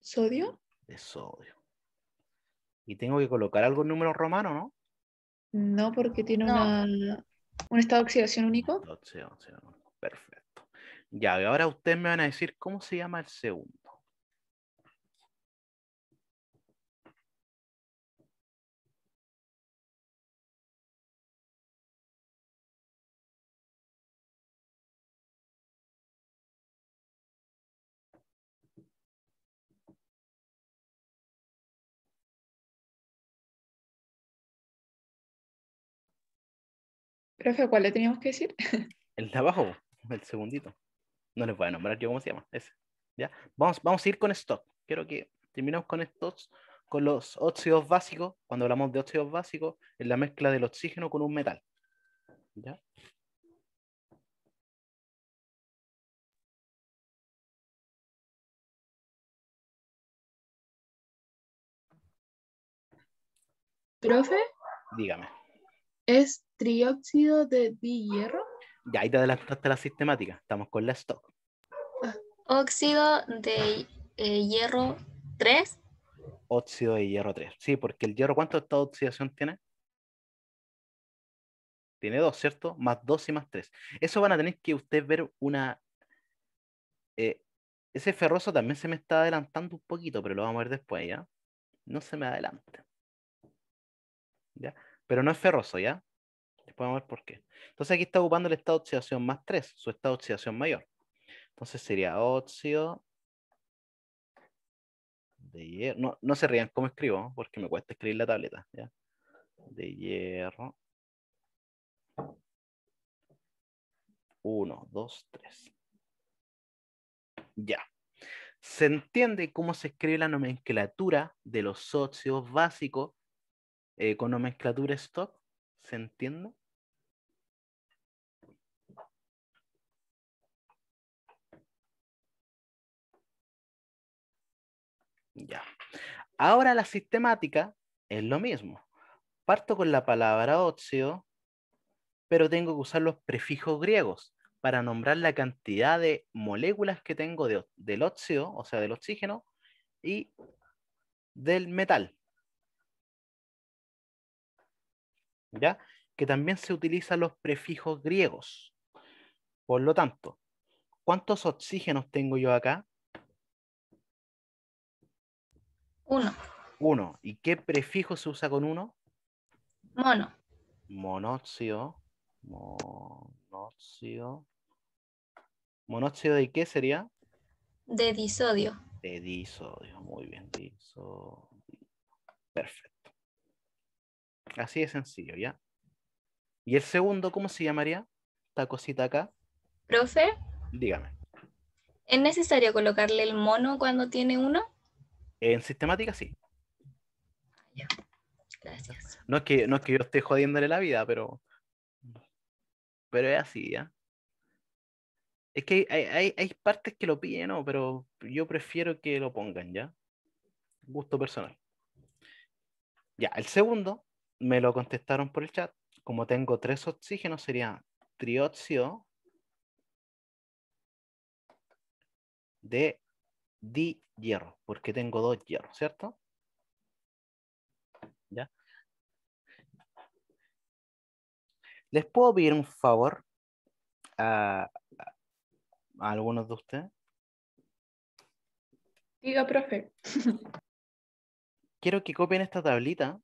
C: ¿Sodio?
A: De sodio. Y tengo que colocar algo en números romanos, ¿no?
C: No, porque tiene
D: No.
C: un estado de oxidación único.
A: Oxidación. Perfecto. Ya, y ahora ustedes me van a decir cómo se llama el segundo.
C: Profe, ¿cuál le teníamos que decir?
A: El de abajo, el segundito. No les voy a nombrar yo cómo se llama. Ese. ¿Ya? Vamos a ir con stock. Quiero que terminemos con estos, con los óxidos básicos. Cuando hablamos de óxidos básicos, es la mezcla del oxígeno con un metal. ¿Ya?
B: Profe,
A: Dígame.
B: ¿es trióxido de dihierro?
A: Ya ahí te adelantaste la sistemática. Estamos con la stock.
F: Óxido de hierro 3.
A: Óxido de hierro 3. Sí, porque el hierro, ¿cuánto estado de oxidación tiene? Tiene 2, ¿cierto? Más 2 y más 3. Eso van a tener que ustedes ver una... ese ferroso también se me está adelantando un poquito, pero lo vamos a ver después, ¿ya? No se me adelante. ¿Ya? Pero no es ferroso, ¿ya? Después vamos a ver por qué. Entonces aquí está ocupando el estado de oxidación más 3, su estado de oxidación mayor. Entonces sería óxido de hierro. No, no se rían cómo escribo, ¿no? Porque me cuesta escribir la tableta, ¿ya? De hierro. 1, 2, 3. Ya. ¿Se entiende cómo se escribe la nomenclatura de los óxidos básicos con nomenclatura stock? ¿Se entiende? Ya. Ahora la sistemática es lo mismo. Parto con la palabra óxido, pero tengo que usar los prefijos griegos para nombrar la cantidad de moléculas que tengo del óxido, o sea, del oxígeno, y del metal. ¿Ya? Que también se utilizan los prefijos griegos. Por lo tanto, ¿cuántos oxígenos tengo yo acá?
F: 1.
A: 1. ¿Y qué prefijo se usa con 1?
F: Mono.
A: Monóxido. Monóxido. ¿Monóxido de qué sería?
F: De disodio.
A: De disodio. Muy bien, disodio. Perfecto. Así de sencillo, ¿ya? ¿Y el segundo cómo se llamaría? Esta cosita acá.
F: Profe,
A: Dígame.
F: ¿es necesario colocarle el mono cuando tiene 1?
A: En sistemática sí.
F: Ya, gracias.
A: No es que yo esté jodiéndole la vida, pero es así, ¿ya? Es que hay partes que lo piden, ¿no? Pero yo prefiero que lo pongan, ¿ya? Gusto personal. Ya, el segundo me lo contestaron por el chat. Como tengo 3 oxígenos, sería trióxido de dihierro, porque tengo 2 hierros, ¿cierto? ¿Ya? ¿Les puedo pedir un favor a algunos de ustedes?
C: Diga, profe.
A: Quiero que copien esta tablita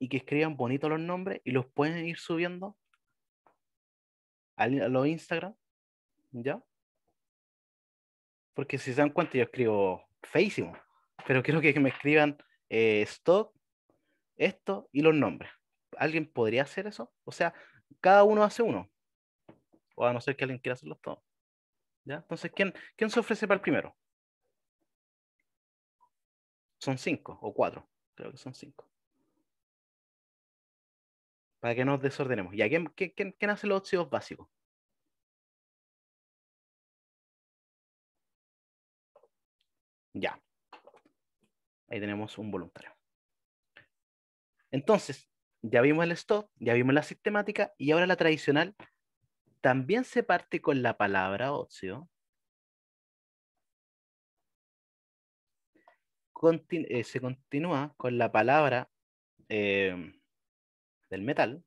A: y que escriban bonito los nombres y los pueden ir subiendo a los Instagram, ¿ya? Porque si se dan cuenta yo escribo feísimo, pero quiero que me escriban stock, esto y los nombres. ¿Alguien podría hacer eso? O sea, cada uno hace uno, o a no ser que alguien quiera hacerlos todos, ¿ya? Entonces, ¿quién se ofrece para el primero? Son 5 o 4, creo que son 5. Para que nos desordenemos. ¿Ya quién hace los óxidos básicos? Ya, ahí tenemos un voluntario. Entonces, ya vimos el stock, ya vimos la sistemática y ahora la tradicional también se parte con la palabra óxido. Se continúa con la palabra del metal.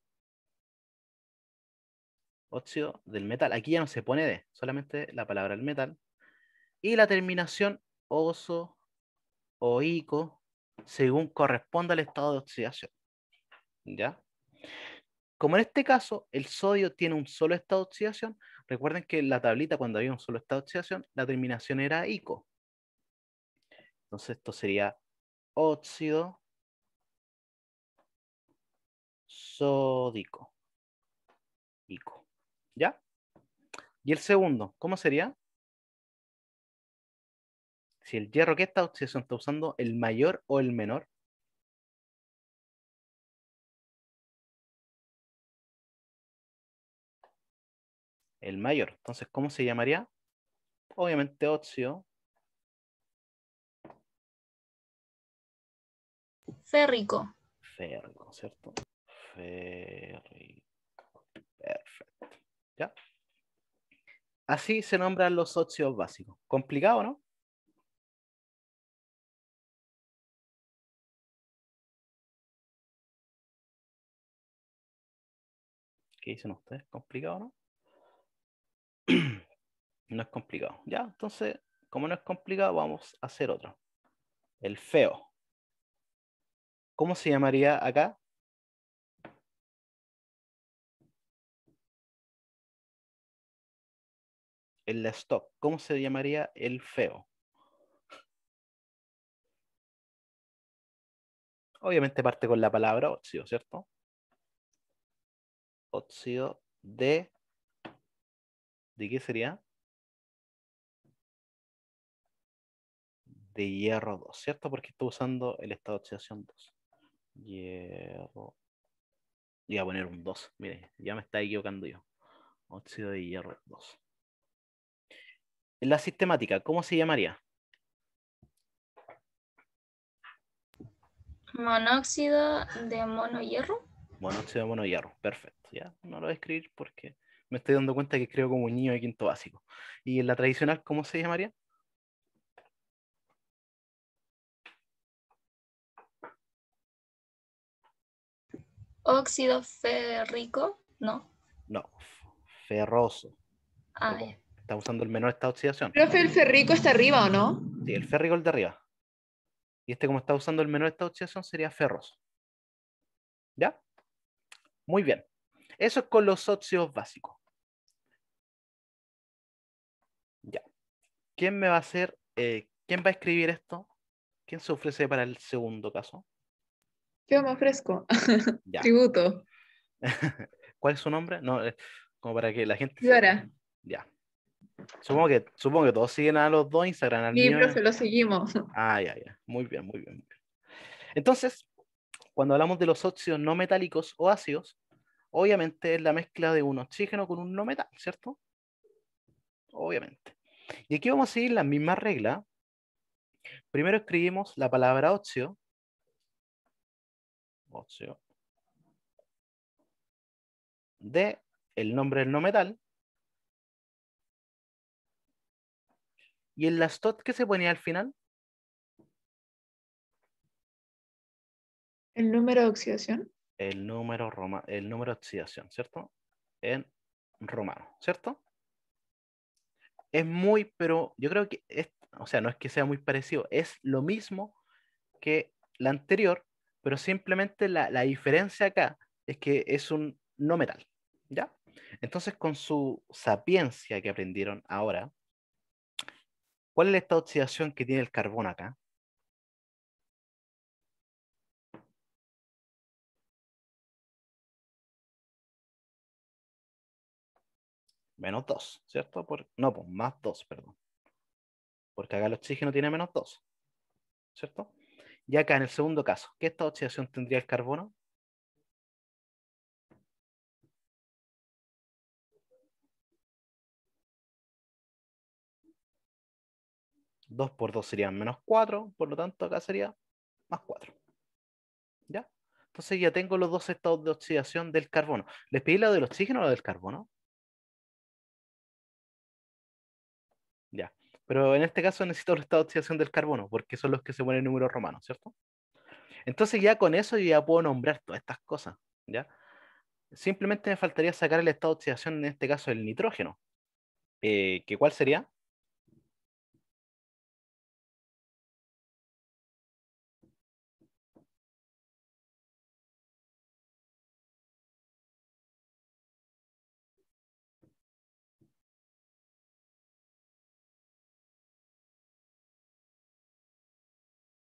A: Óxido del metal. Aquí ya no se pone de, solamente la palabra del metal. Y la terminación oso o ico, según corresponda al estado de oxidación. ¿Ya? Como en este caso, el sodio tiene un solo estado de oxidación, recuerden que en la tablita cuando había un solo estado de oxidación, la terminación era ico. Entonces esto sería óxido sódico. ¿Ya? Y el segundo, ¿cómo sería? Si el hierro que esta oxidación está usando, el mayor o el menor. El mayor. Entonces, ¿cómo se llamaría? Obviamente óxido
F: Férrico.
A: férrico, ¿cierto? Férrico. Perfecto. ¿Ya? Así se nombran los óxidos básicos. ¿Complicado, no? ¿Qué dicen ustedes? ¿Complicado, no? No es complicado. ¿Ya? Entonces, como no es complicado, vamos a hacer otro. El feo. ¿Cómo se llamaría acá? El stock. ¿Cómo se llamaría el feo? Obviamente parte con la palabra óxido, ¿cierto? Óxido ¿de qué sería? De hierro 2, ¿cierto? Porque estoy usando el estado de oxidación 2. Hierro. Y voy a poner un 2. Mire, ya me está equivocando yo. Óxido de hierro 2. En la sistemática, ¿cómo se llamaría?
F: Monóxido de monohierro.
A: Monóxido de monohierro. Perfecto. Ya no lo voy a escribir porque me estoy dando cuenta que escribo como un niño de quinto básico. Y en la tradicional, ¿cómo se llamaría?
F: Óxido férrico. No.
A: No, ferroso.
F: Ah,
A: Como
F: ya.
A: está usando el menor estado de oxidación.
C: Profe, el ferrico está arriba, ¿o no?
A: Sí, el férrico el de arriba. Y este, como está usando el menor estado de oxidación, sería ferroso. ¿Ya? Muy bien. Eso es con los óxidos básicos. Ya. ¿Quién me va a hacer? ¿Quién va a escribir esto? ¿Quién se ofrece para el segundo caso?
C: Yo me ofrezco.
A: Ya.
C: Tributo.
A: ¿Cuál es su nombre? No, como para que la gente sepa.
C: Yora.
A: Ya. Supongo que todos siguen a los dos Instagram, al
C: Sí,
A: mío.
C: profe, lo seguimos.
A: Ah, ya, ya. Muy bien, muy bien, muy bien. Entonces, cuando hablamos de los óxidos no metálicos o ácidos, obviamente es la mezcla de un oxígeno con un no metal, ¿cierto? Obviamente. Y aquí vamos a seguir la misma regla. Primero escribimos la palabra óxido. Óxido. De el nombre del no metal. Y el lastot que se ponía al final.
C: El número de oxidación.
A: El número de oxidación, ¿cierto? En romano, ¿cierto? Es muy, pero yo creo que es, o sea, no es que sea muy parecido, es lo mismo que la anterior, pero simplemente la diferencia acá es que es un no metal, ¿ya? Entonces, con su sapiencia que aprendieron ahora, ¿cuál es esta oxidación que tiene el carbón acá? Menos 2, ¿cierto? No, pues más 2, perdón. Porque acá el oxígeno tiene menos 2, ¿cierto? Y acá en el segundo caso, ¿qué esta oxidación tendría el carbono? 2 por 2 serían menos 4, por lo tanto acá sería más 4. ¿Ya? Entonces ya tengo los dos estados de oxidación del carbono. ¿Les pedí lo del oxígeno o lo del carbono? Ya. Pero en este caso necesito los estados de oxidación del carbono, porque son los que se ponen en números romanos, ¿cierto? Entonces ya con eso yo ya puedo nombrar todas estas cosas, ¿ya? Simplemente me faltaría sacar el estado de oxidación, en este caso el nitrógeno. ¿Que cuál sería?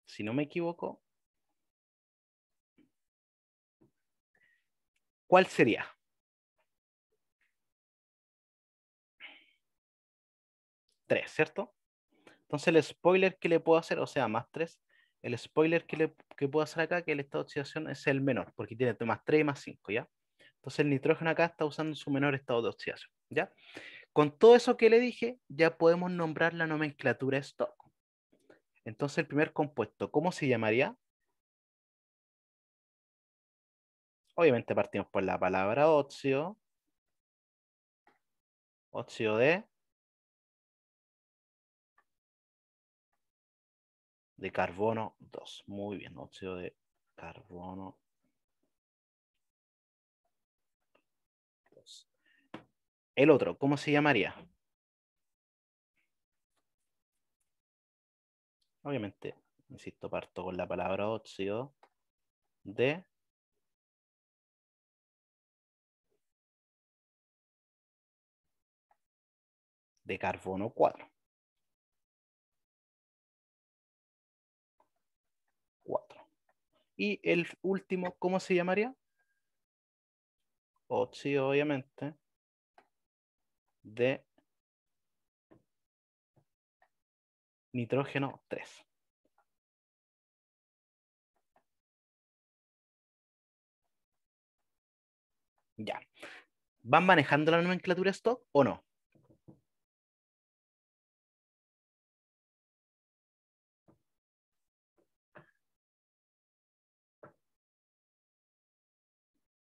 A: Si no me equivoco, ¿cuál sería? 3, ¿cierto? Entonces el spoiler que le puedo hacer, o sea, más 3, el spoiler que puedo hacer acá, que el estado de oxidación es el menor, porque tiene más 3 y más 5, ¿ya? Entonces el nitrógeno acá está usando su menor estado de oxidación, ¿ya? Con todo eso que le dije, ya podemos nombrar la nomenclatura stock. Entonces el primer compuesto, ¿cómo se llamaría? Obviamente partimos por la palabra óxido. Óxido de carbono 2. Muy bien, óxido de carbono 2. El otro, ¿cómo se llamaría? Obviamente, insisto, parto con la palabra óxido de carbono 4. 4. Y el último, ¿cómo se llamaría? Óxido, obviamente, de nitrógeno 3. Ya. ¿Van manejando la nomenclatura stock o no?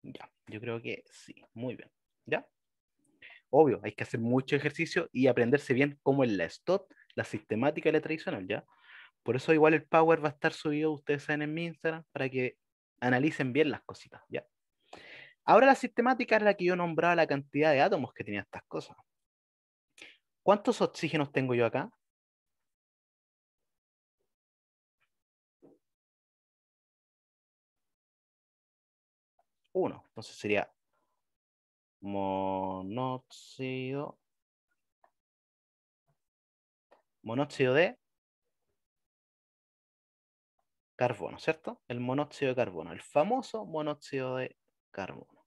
A: Ya, yo creo que sí, muy bien. ¿Ya? Obvio, hay que hacer mucho ejercicio y aprenderse bien cómo es la STOT, la sistemática y la tradicional, ¿ya? Por eso igual el Power va a estar subido, ustedes saben, en mi Instagram, para que analicen bien las cositas, ¿ya? Ahora la sistemática es la que yo nombraba la cantidad de átomos que tenía estas cosas. ¿Cuántos oxígenos tengo yo acá? 1. Entonces sería monóxido de carbono, ¿cierto? El monóxido de carbono, el famoso monóxido de carbono.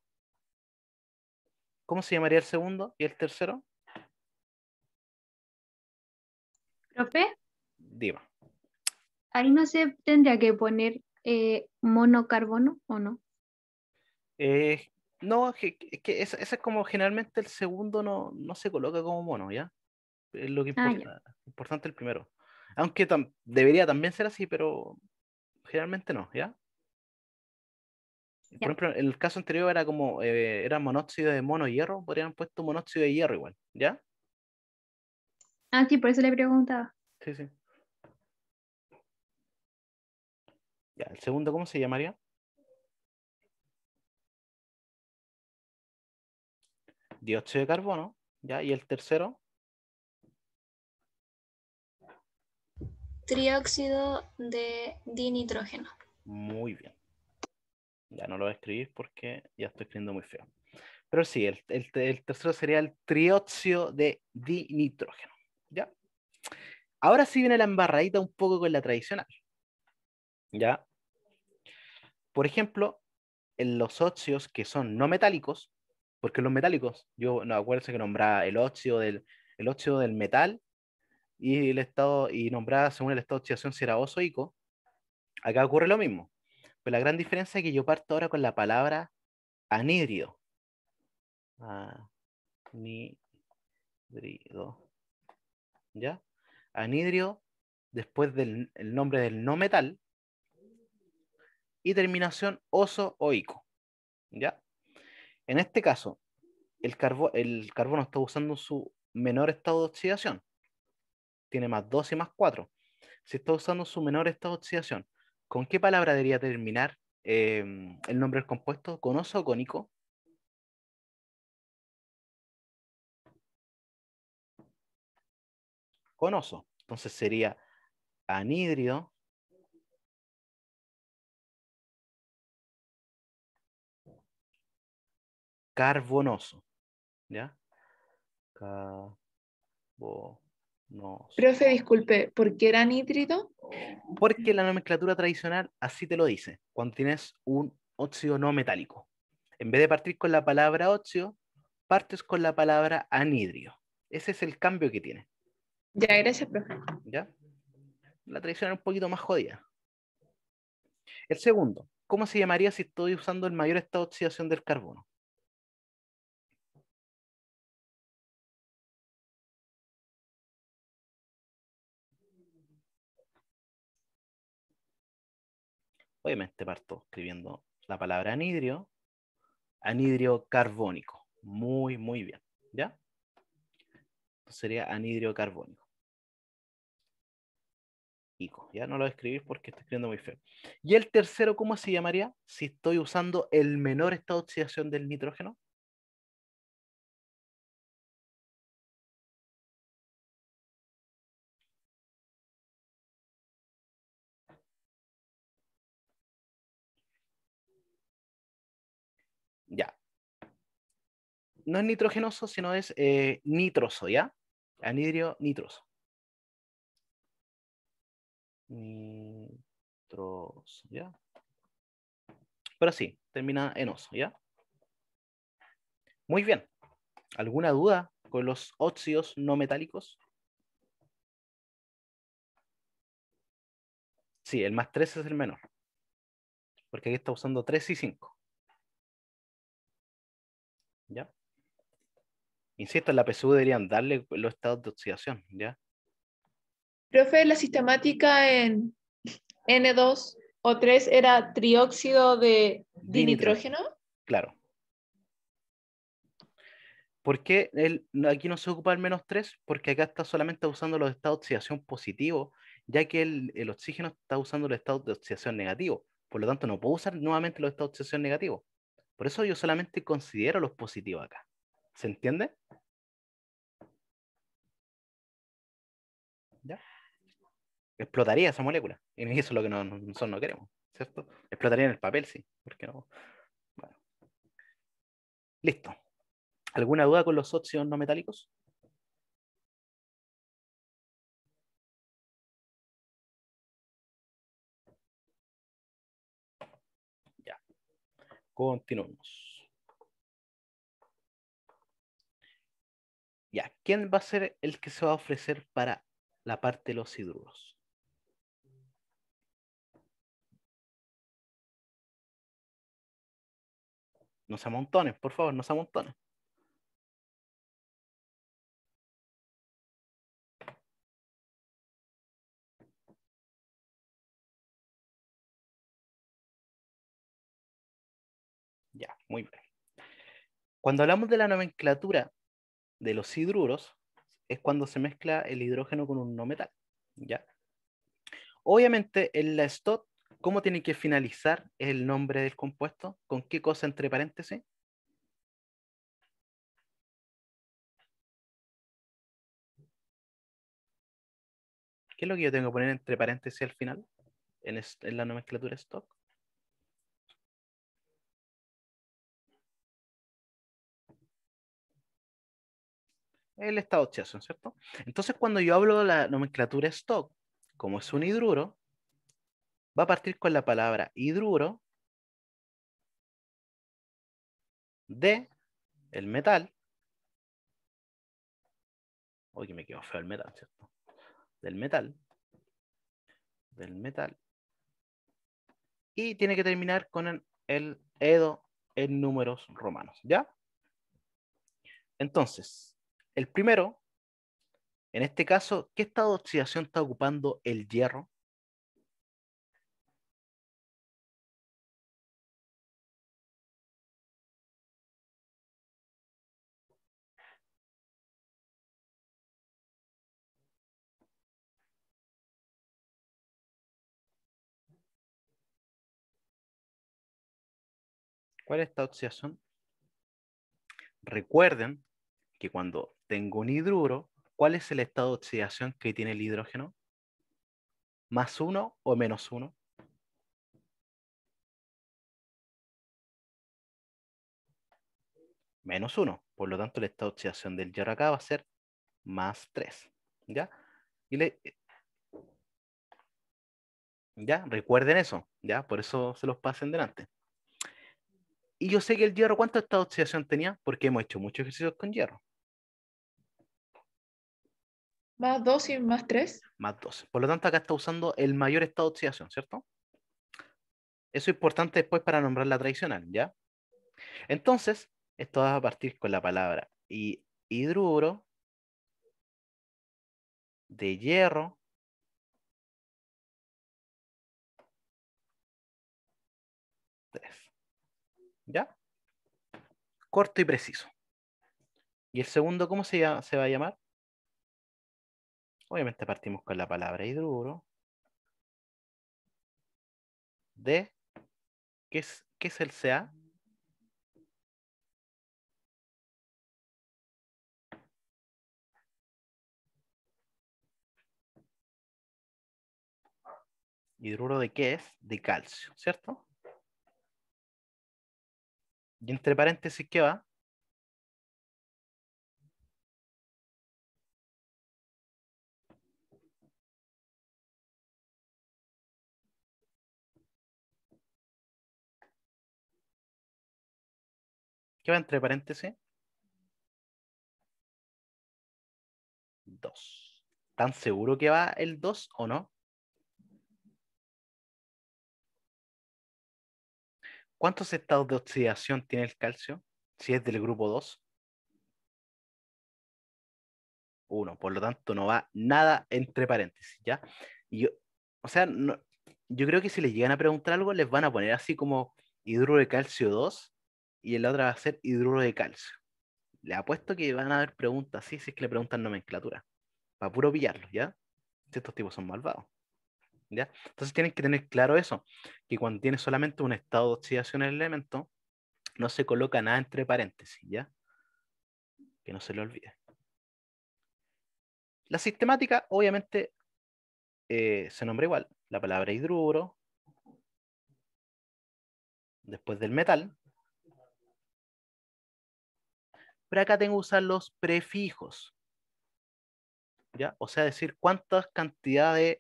A: ¿Cómo se llamaría el segundo y el tercero?
E: Profe,
A: Dime.
E: ahí no se tendría que poner monocarbono o no.
A: No, es que ese es como generalmente el segundo no se coloca como mono, ¿ya? Es lo que
E: Ah,
A: importa, importante el primero. Aunque debería también ser así, pero generalmente no, ¿ya? Por
E: ya.
A: ejemplo, en el caso anterior era como, era monóxido de mono hierro, podrían haber puesto monóxido de hierro igual, ¿ya?
E: Ah, sí, por eso le preguntaba.
A: Sí, sí. Ya, el segundo, ¿cómo se llamaría? Dióxido de carbono, ¿ya? Y el tercero,
F: Trióxido de dinitrógeno.
A: muy bien. Ya no lo voy a escribir porque ya estoy escribiendo muy feo. Pero sí, el tercero sería el trióxido de dinitrógeno, ¿ya? Ahora sí viene la embarradita un poco con la tradicional, ¿ya? Por ejemplo, en los óxidos que son no metálicos, porque los metálicos, yo no acuérdense que nombraba el óxido del metal y el estado, y nombraba según el estado de oxidación si era ozoico, acá ocurre lo mismo. Pero la gran diferencia es que yo parto ahora con la palabra anhídrido. Anhídrido. ¿Ya? Anhídrido, después del el nombre del no metal, y terminación oso-oico. ¿Ya? En este caso, el carbono está usando su menor estado de oxidación. Tiene más 2 y más 4. Si está usando su menor estado de oxidación, ¿con qué palabra debería terminar el nombre del compuesto? ¿Con oso o con ico? Con oso. Entonces sería anhídrido carbonoso. ¿Ya? Carbonoso.
C: Profe, disculpe, ¿por qué era nítrido?
A: Porque la nomenclatura tradicional así te lo dice, cuando tienes un óxido no metálico. En vez de partir con la palabra óxido, partes con la palabra anhidrio. Ese es el cambio que tiene.
C: Ya, gracias, profe.
A: ¿Ya? La tradición es un poquito más jodida. El segundo, ¿cómo se llamaría si estoy usando el mayor estado de oxidación del carbono? Obviamente parto escribiendo la palabra anhidrio, anhidrio carbónico. Muy, muy bien. ¿Ya? Entonces sería anhidrio carbónico. Ya no lo voy a escribir porque estoy escribiendo muy feo. Y el tercero, ¿cómo se llamaría si estoy usando el menor estado de oxidación del nitrógeno? Ya. No es nitrogenoso, sino es nitroso, ¿ya? Anhidrio nitroso. Nitroso, ¿ya? Pero sí, termina en oso, ¿ya? Muy bien. ¿Alguna duda con los óxidos no metálicos? Sí, el más 3 es el menor. Porque aquí está usando 3 y 5. ¿Ya? Insisto, en la PSU deberían darle los estados de oxidación, ¿ya?
C: Profe, la sistemática en N2O3 era trióxido de dinitrógeno.
A: Claro. ¿Por qué aquí no se ocupa el menos 3? Porque acá está solamente usando los estados de oxidación positivos, ya que el oxígeno está usando los estados de oxidación negativos. Por lo tanto, no puedo usar nuevamente los estados de oxidación negativos. Por eso yo solamente considero los positivos acá. ¿Se entiende? ¿Ya? Explotaría esa molécula. Y eso es lo que nosotros no queremos, ¿cierto? Explotaría en el papel, sí. ¿Por qué no? Bueno. Listo. ¿Alguna duda con los óxidos no metálicos? Ya. Continuemos. Ya. ¿Quién va a ser el que se va a ofrecer para la parte de los hidruros? No se amontonen, por favor, no se amontonen. Ya, muy bien. Cuando hablamos de la nomenclatura de los hidruros, es cuando se mezcla el hidrógeno con un no metal. ¿Ya? Obviamente, en la STOT, ¿cómo tiene que finalizar el nombre del compuesto? ¿Con qué cosa entre paréntesis? ¿Qué es lo que yo tengo que poner entre paréntesis al final? En la nomenclatura STOT. El estado de oxidación, ¿cierto? Entonces, cuando yo hablo de la nomenclatura STOT, como es un hidruro, va a partir con la palabra hidruro de el metal. Uy, que me quedó feo el metal, ¿cierto? Del metal. Y tiene que terminar con el edo en números romanos, ¿ya? Entonces, el primero, en este caso, ¿qué estado de oxidación está ocupando el hierro? ¿Cuál es esta oxidación? Recuerden que cuando tengo un hidruro, ¿cuál es el estado de oxidación que tiene el hidrógeno? ¿Más 1 o menos 1? Menos 1. Por lo tanto, el estado de oxidación del hierro acá va a ser más 3. ¿Ya? ¿Ya? Recuerden eso. ¿Ya? Por eso se los pasen delante. Y yo sé que el hierro, ¿cuánto estado de oxidación tenía? Porque hemos hecho muchos ejercicios con hierro.
C: Más 2 y más 3.
A: Más 12. Por lo tanto, acá está usando el mayor estado de oxidación, ¿cierto? Eso es importante después para nombrar la tradicional, ¿ya? Entonces, esto va a partir con la palabra hidruro de hierro tres. ¿Ya? Corto y preciso. ¿Y el segundo cómo se va a llamar? Obviamente partimos con la palabra hidruro de, qué es el Ca? ¿Hidruro de qué es? De calcio, ¿cierto? Y entre paréntesis, ¿qué va? ¿Qué va entre paréntesis? 2. ¿Tan seguro que va el 2 o no? ¿Cuántos estados de oxidación tiene el calcio? Si es del grupo 2. 1. Por lo tanto, no va nada entre paréntesis, ¿ya? Y yo, o sea, yo creo que si les llegan a preguntar algo, les van a poner así como hidruro de calcio 2 y en la otra va a ser hidruro de calcio. Les apuesto que van a haber preguntas así si es que le preguntan nomenclatura. Para puro pillarlos, ¿ya? Si estos tipos son malvados. ¿Ya? Entonces tienen que tener claro eso, que cuando tiene solamente un estado de oxidación en el elemento, no se coloca nada entre paréntesis, ¿ya? Que no se le olvide. La sistemática, obviamente, se nombra igual. La palabra hidruro, después del metal. Pero acá tengo que usar los prefijos, ¿ya? O sea, decir cuántas cantidades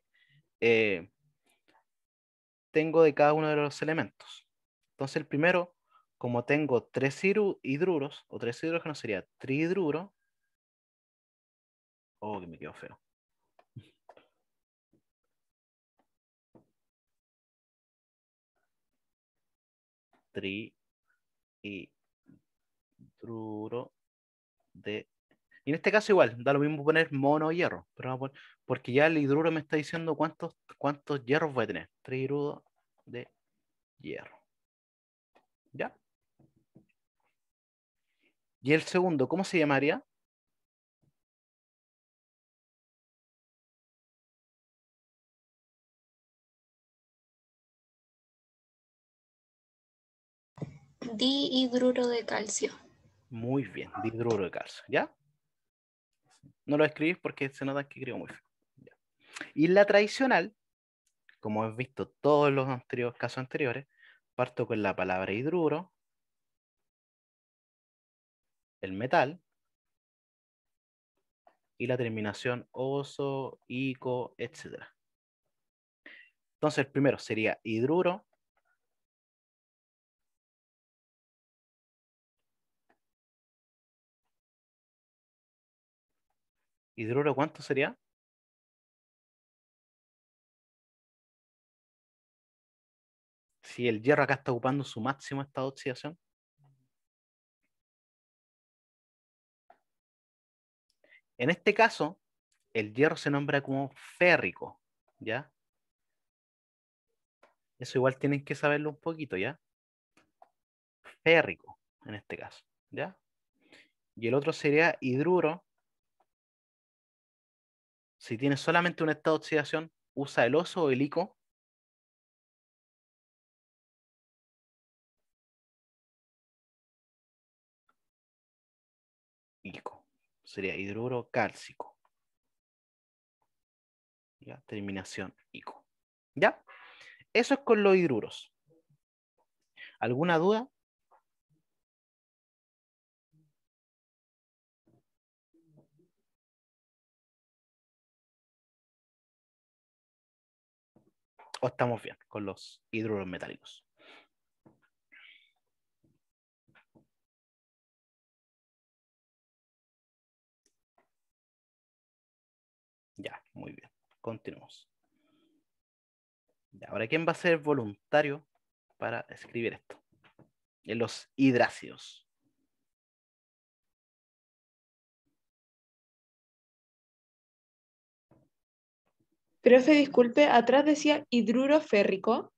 A: tengo de cada uno de los elementos. Entonces el primero, como tengo 3 hidruros, o 3 hidrógenos, sería trihidruro. Oh, que me quedó feo. Trihidruro de... Y en este caso igual, da lo mismo poner mono o hierro, pero vamos a poner, porque ya el hidruro me está diciendo cuántos hierros voy a tener. Trihidruro de hierro. ¿Ya? Y el segundo, ¿cómo se llamaría?
F: Dihidruro de calcio.
A: Muy bien, dihidruro de calcio, ¿ya? No lo escribís porque se nota que escribo muy feo. ¿Ya? Y la tradicional, como hemos visto todos los casos anteriores, parto con la palabra hidruro, el metal, y la terminación oso, ico, etc. Entonces el primero sería hidruro. ¿Hidruro cuánto sería? Si el hierro acá está ocupando su máximo estado de oxidación. En este caso, el hierro se nombra como férrico, ¿ya? Eso igual tienen que saberlo un poquito, ¿ya? Férrico, en este caso, ¿ya? Y el otro sería hidruro. Si tiene solamente un estado de oxidación, usa el oso o el ico. Ico. Sería hidruro cálcico. ¿Ya? Terminación ico. ¿Ya? Eso es con los hidruros. ¿Alguna duda? ¿O estamos bien con los hidruros metálicos? continuamos. Ya, ahora, ¿quién va a ser voluntario para escribir esto? En los hidráceos.
C: Profe, disculpe, atrás decía hidruro férrico.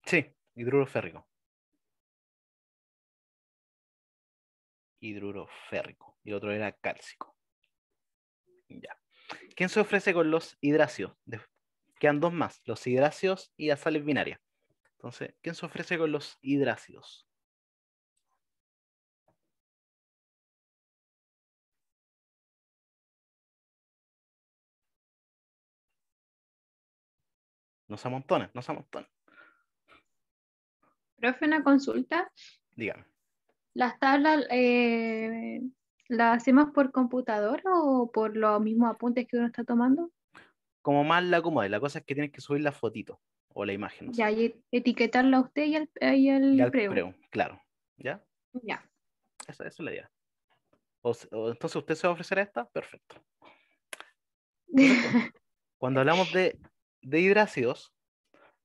A: Sí, hidruro férrico. Hidruro férrico. Y el otro era cálcico. Ya. ¿Quién se ofrece con los hidráceos? Quedan dos más, los hidráceos y las sales binarias. Entonces, ¿quién se ofrece con los hidráceos? No se amontonen, no se amontonen.
E: Profe, una consulta.
A: Dígame.
E: ¿Las tablas las hacemos por computadora o por los mismos apuntes que uno está tomando?
A: Como más la acomode, la cosa es que tienes que subir la fotito o la imagen, no sé.
E: Ya, y etiquetarla a usted y
A: Y
E: al
A: al
E: preu.
A: preu, claro. ¿Ya?
E: Ya.
A: Esa es la idea. Entonces usted se va a ofrecer a esta, perfecto. Entonces, cuando hablamos de hidráceos,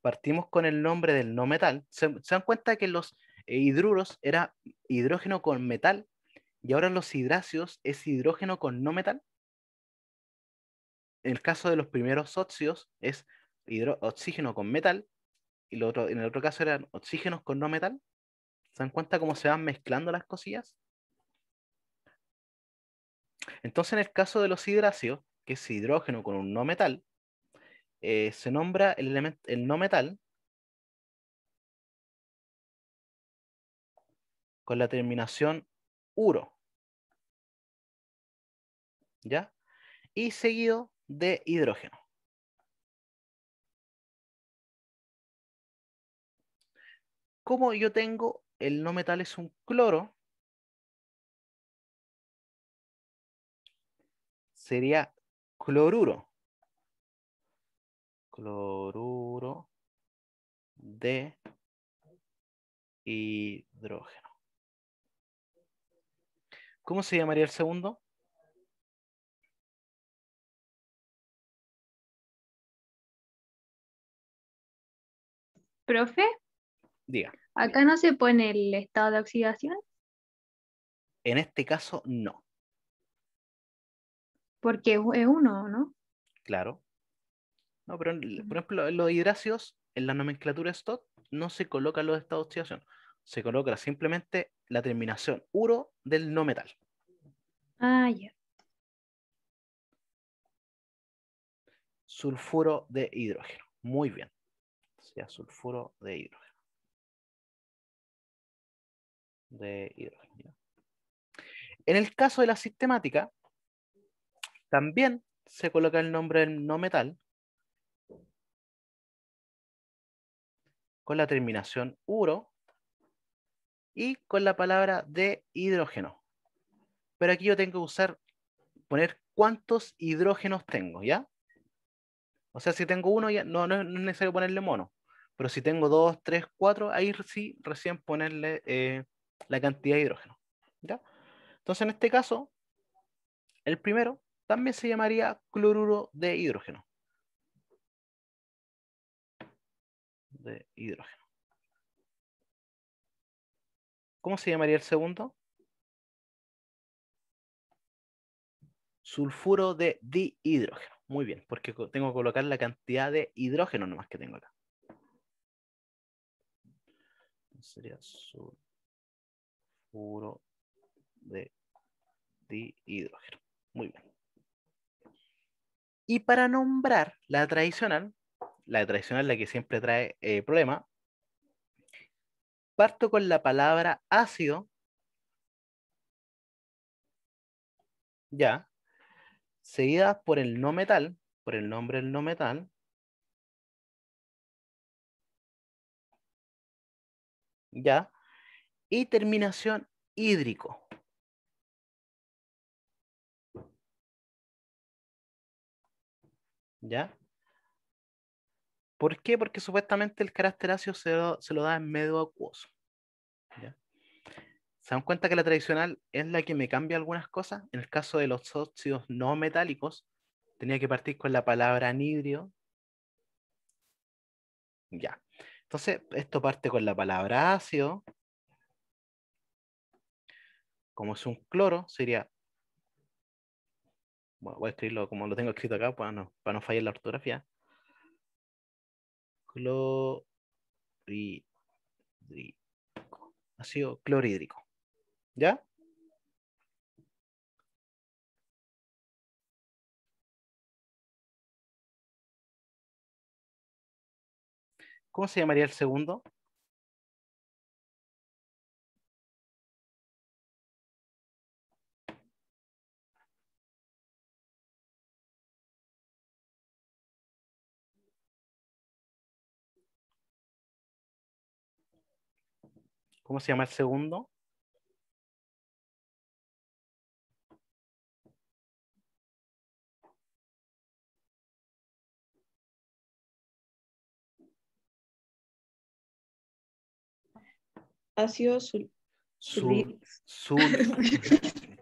A: partimos con el nombre del no metal. ¿Se dan cuenta que los hidruros era hidrógeno con metal y ahora los hidráceos es hidrógeno con no metal? En el caso de los primeros óxidos es oxígeno con metal y en el otro caso eran oxígenos con no metal. ¿Se dan cuenta cómo se van mezclando las cosillas? Entonces, en el caso de los hidráceos, que es hidrógeno con un no metal, se nombra el no metal con la terminación uro, ¿ya? Y seguido de hidrógeno. Como yo tengo el no metal es un cloro, sería cloruro. Cloruro de hidrógeno. ¿Cómo se llamaría el segundo?
E: Profe,
A: Diga.
E: acá no se pone el estado de oxidación
A: En este caso, no.
E: porque es uno, ¿no?
A: Claro. No, pero por ejemplo, en los hidráceos, en la nomenclatura STOT, no se colocan los estados de oxidación. Se coloca simplemente la terminación uro del no metal.
E: Ah, ya.
A: Sulfuro de hidrógeno. Muy bien. O sea, sulfuro de hidrógeno. De hidrógeno. En el caso de la sistemática, también se coloca el nombre del no metal con la terminación uro y con la palabra de hidrógeno. Pero aquí yo tengo que poner cuántos hidrógenos tengo, ¿ya? O sea, si tengo uno, ya no es necesario ponerle mono. Pero si tengo dos, tres, cuatro, ahí sí recién ponerle la cantidad de hidrógeno, ¿ya? Entonces, en este caso, el primero también se llamaría cloruro de hidrógeno. De hidrógeno. ¿Cómo se llamaría el segundo? Sulfuro de dihidrógeno. Muy bien, porque tengo que colocar la cantidad de hidrógeno nomás que tengo acá. Sería sulfuro de dihidrógeno. Muy bien. Y para nombrar la tradicional la que siempre trae problema, parto con la palabra ácido, ya, seguida por el no metal, por el nombre del no metal, ya, y terminación hídrico. ¿Ya? ¿Por qué? Porque supuestamente el carácter ácido se lo da en medio acuoso. ¿Ya? ¿Se dan cuenta que la tradicional es la que me cambia algunas cosas? En el caso de los óxidos no metálicos, Tenía que partir con la palabra anhidrio. Ya. Entonces, esto parte con la palabra ácido. Como es un cloro, sería... Bueno, voy a escribirlo como lo tengo escrito acá para no fallar la ortografía. Clorhídrico. Ácido clorhídrico. ¿Ya? ¿Cómo se llamaría el segundo? ¿Cómo se llama el segundo?
C: Ácido
A: Sul,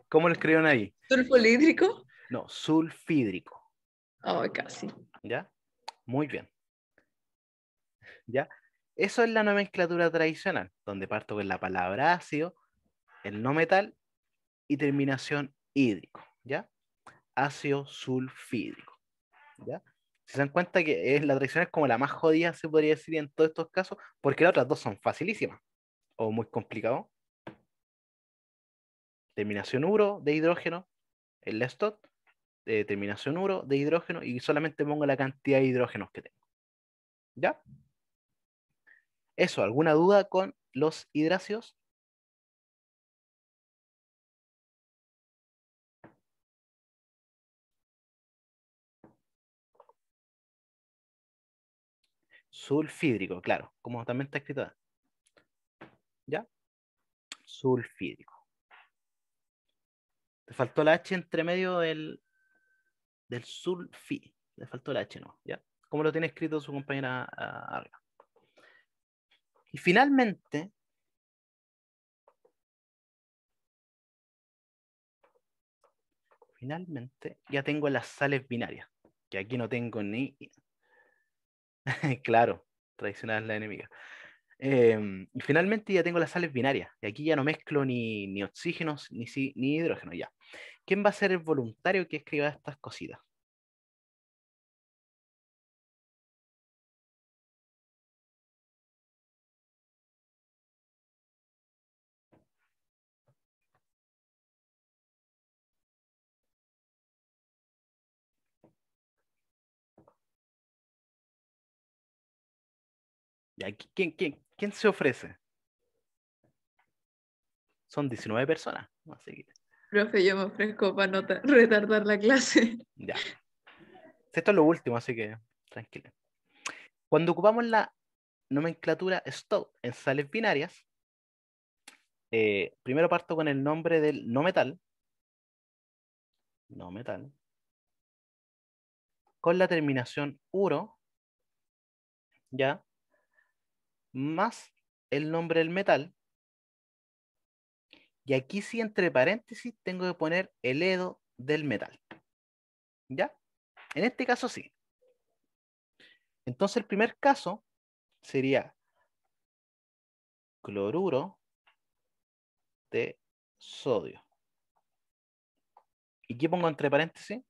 A: ¿Cómo lo escribieron ahí?
C: sulfolídrico.
A: No, sulfídrico.
C: Oh, casi.
A: ¿Ya? Muy bien. ¿Ya? Eso es la nomenclatura tradicional, donde parto con la palabra ácido, el no metal y terminación hídrico. ¿Ya? Ácido sulfídrico. ¿Ya? Si se dan cuenta que la tradicional es como la más jodida, se podría decir en todos estos casos, porque las otras dos son facilísimas o muy complicadas. Terminación uro de hidrógeno, el Lestot, terminación uro de hidrógeno y solamente pongo la cantidad de hidrógenos que tengo. ¿Ya? Eso, ¿alguna duda con los hidracios? Sulfídrico, claro, como también está escrito. ¿Ya? Sulfídrico. Te faltó la H entre medio del sulfí. Le faltó la H, ¿no? ¿Ya? Como lo tiene escrito su compañera arriba. Y finalmente, ya tengo las sales binarias, que aquí no tengo ni... Claro, tradicional la enemiga. Y finalmente ya tengo las sales binarias, y aquí ya no mezclo ni oxígenos ni hidrógeno, ya. ¿Quién va a ser el voluntario que escriba estas cositas? Ya, ¿quién se ofrece? Son 19 personas, así que
C: Profe, yo me ofrezco para no retardar la clase.
A: ya. Esto es lo último, así que tranquilo. Cuando ocupamos la nomenclatura STOW en sales binarias, primero parto con el nombre del no metal, con la terminación uro, ya, más el nombre del metal, y aquí sí entre paréntesis tengo que poner el edo del metal, ¿ya? En este caso sí. Entonces el primer caso sería cloruro de sodio. ¿Y qué pongo entre paréntesis?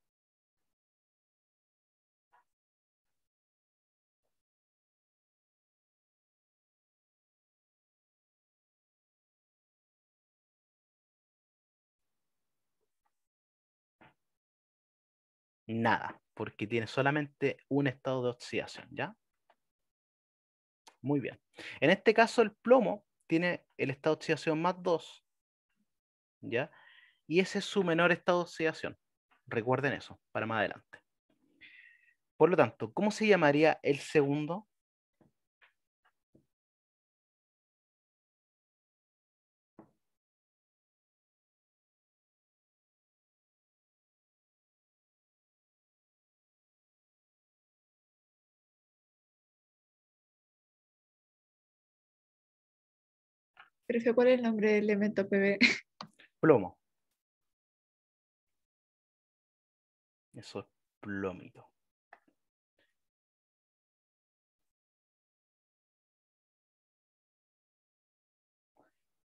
A: Nada, porque tiene solamente un estado de oxidación, ¿ya? Muy bien. En este caso el plomo tiene el estado de oxidación más 2, ¿ya? Y ese es su menor estado de oxidación. Recuerden eso, para más adelante. Por lo tanto, ¿cómo se llamaría el segundo?
C: Profe, ¿cuál es el nombre del elemento PB?
A: Plomo. Eso es plomito.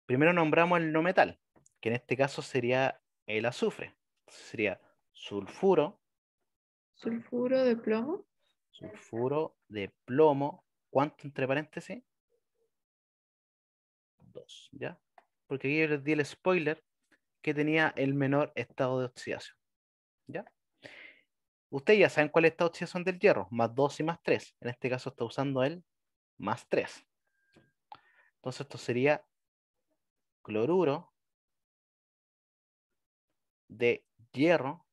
A: Primero nombramos el no metal, que en este caso sería el azufre. Entonces sería sulfuro.
C: Sulfuro de plomo.
A: Sulfuro de plomo. ¿Cuánto entre paréntesis? 2, ¿ya? Porque aquí yo les di el spoiler que tenía el menor estado de oxidación, ¿ya? Ustedes ya saben cuál es el estado de oxidación del hierro, más 2 y más 3. En este caso está usando el más 3. Entonces esto sería cloruro de hierro.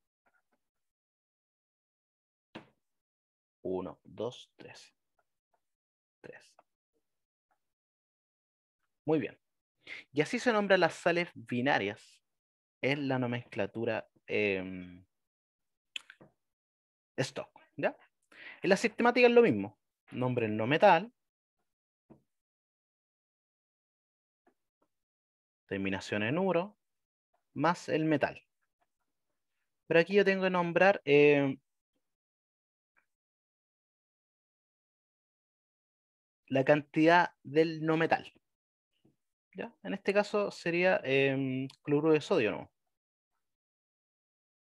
A: 1, 2, 3. 3. Muy bien. Y así se nombran las sales binarias en la nomenclatura stock, ¿ya? En la sistemática es lo mismo. Nombre no metal. Terminación en uro. Más el metal. Pero aquí yo tengo que nombrar la cantidad del no metal. ¿Ya? En este caso sería cloruro de sodio, ¿no?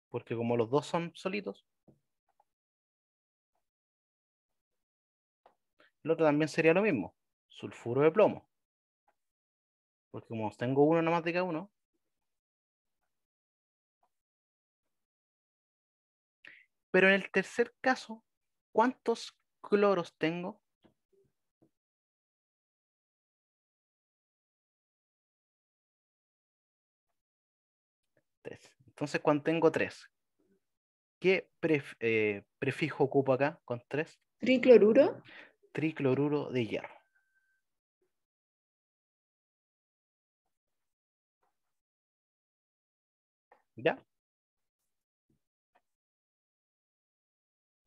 A: Porque como los dos son solitos, el otro también sería lo mismo. Sulfuro de plomo. Porque como tengo uno nomás de cada uno. Pero en el tercer caso, ¿cuántos cloros tengo? 3. Entonces, cuando tengo 3, ¿qué prefijo ocupo acá con 3?
C: Tricloruro.
A: Tricloruro de hierro. ¿Ya?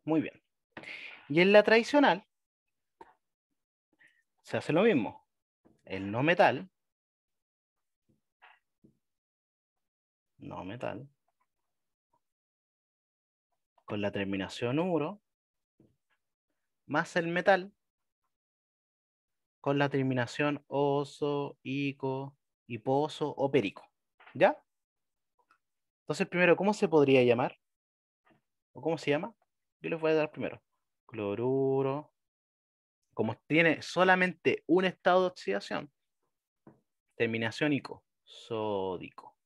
A: Muy bien. Y en la tradicional se hace lo mismo. El no metal. No metal. Con la terminación uro. Más el metal. Con la terminación oso, ico, hiposo o perico. ¿Ya? Entonces, primero, ¿cómo se podría llamar? ¿O cómo se llama? Yo les voy a dar primero. Cloruro. Como tiene solamente un estado de oxidación, terminación ico, sódico.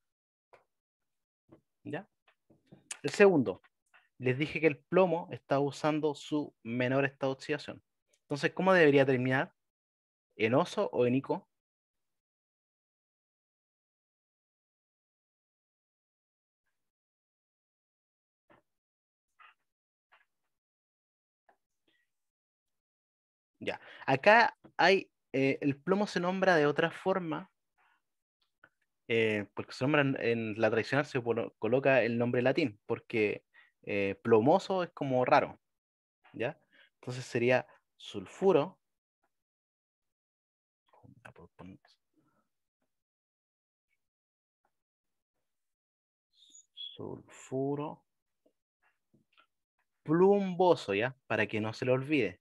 A: ¿Ya? El segundo, les dije que el plomo está usando su menor estado de oxidación. Entonces, ¿cómo debería terminar? ¿En oso o en ico? Ya. Acá hay, el plomo se nombra de otra forma, porque se nombra en la tradicional se coloca el nombre latín, porque plomoso es como raro, ¿ya? Entonces sería sulfuro. Sulfuro plumboso, ¿ya? Para que no se lo olvide.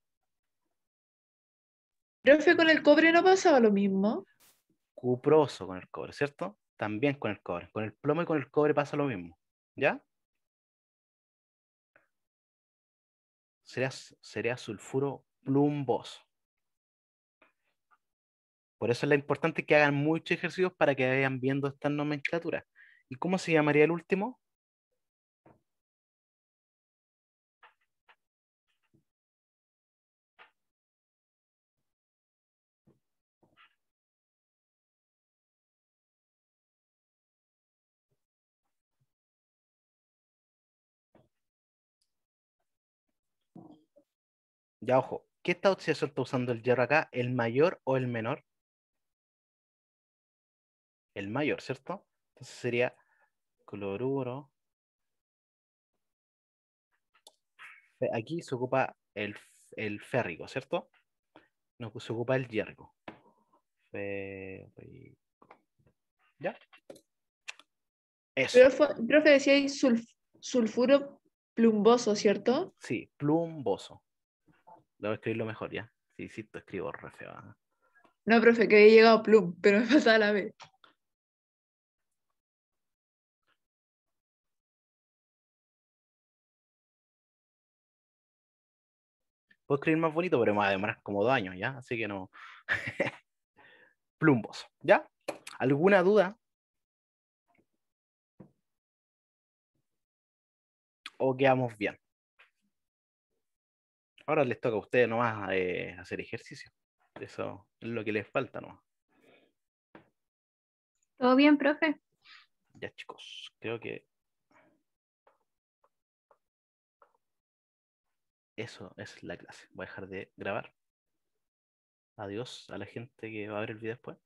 C: Profe, con el cobre no pasaba lo mismo.
A: Cuproso con el cobre, ¿cierto? También con el cobre. Con el plomo y con el cobre pasa lo mismo, ¿ya? Sería sulfuro plumboso. Por eso es la importante que hagan muchos ejercicios para que vayan viendo estas nomenclaturas. ¿Y cómo se llamaría el último? Ya, ojo, ¿qué estado de oxidación está usando el hierro acá? ¿El mayor o el menor? El mayor, ¿cierto? Entonces sería cloruro. Aquí se ocupa el férrico, ¿cierto? No, se ocupa el hierro. Férrico. ¿Ya? Eso.
C: Profe decía ahí sulfuro Plumboso, ¿cierto?
A: Sí, plumboso. Debo escribirlo mejor, ¿ya? Sí, insisto, escribo re feo. ¿Ah?
C: No, profe, que había llegado plum, pero me pasaba la B.
A: Puedo escribir más bonito, pero me va a demorar como 2 años, ¿ya? Así que no. Plumboso, ¿ya? ¿Alguna duda? ¿O quedamos bien? Ahora les toca a ustedes nomás hacer ejercicio. Eso es lo que les falta nomás.
E: ¿Todo bien, profe?
A: Ya, chicos, creo que eso es la clase. Voy a dejar de grabar. Adiós a la gente que va a ver el video después.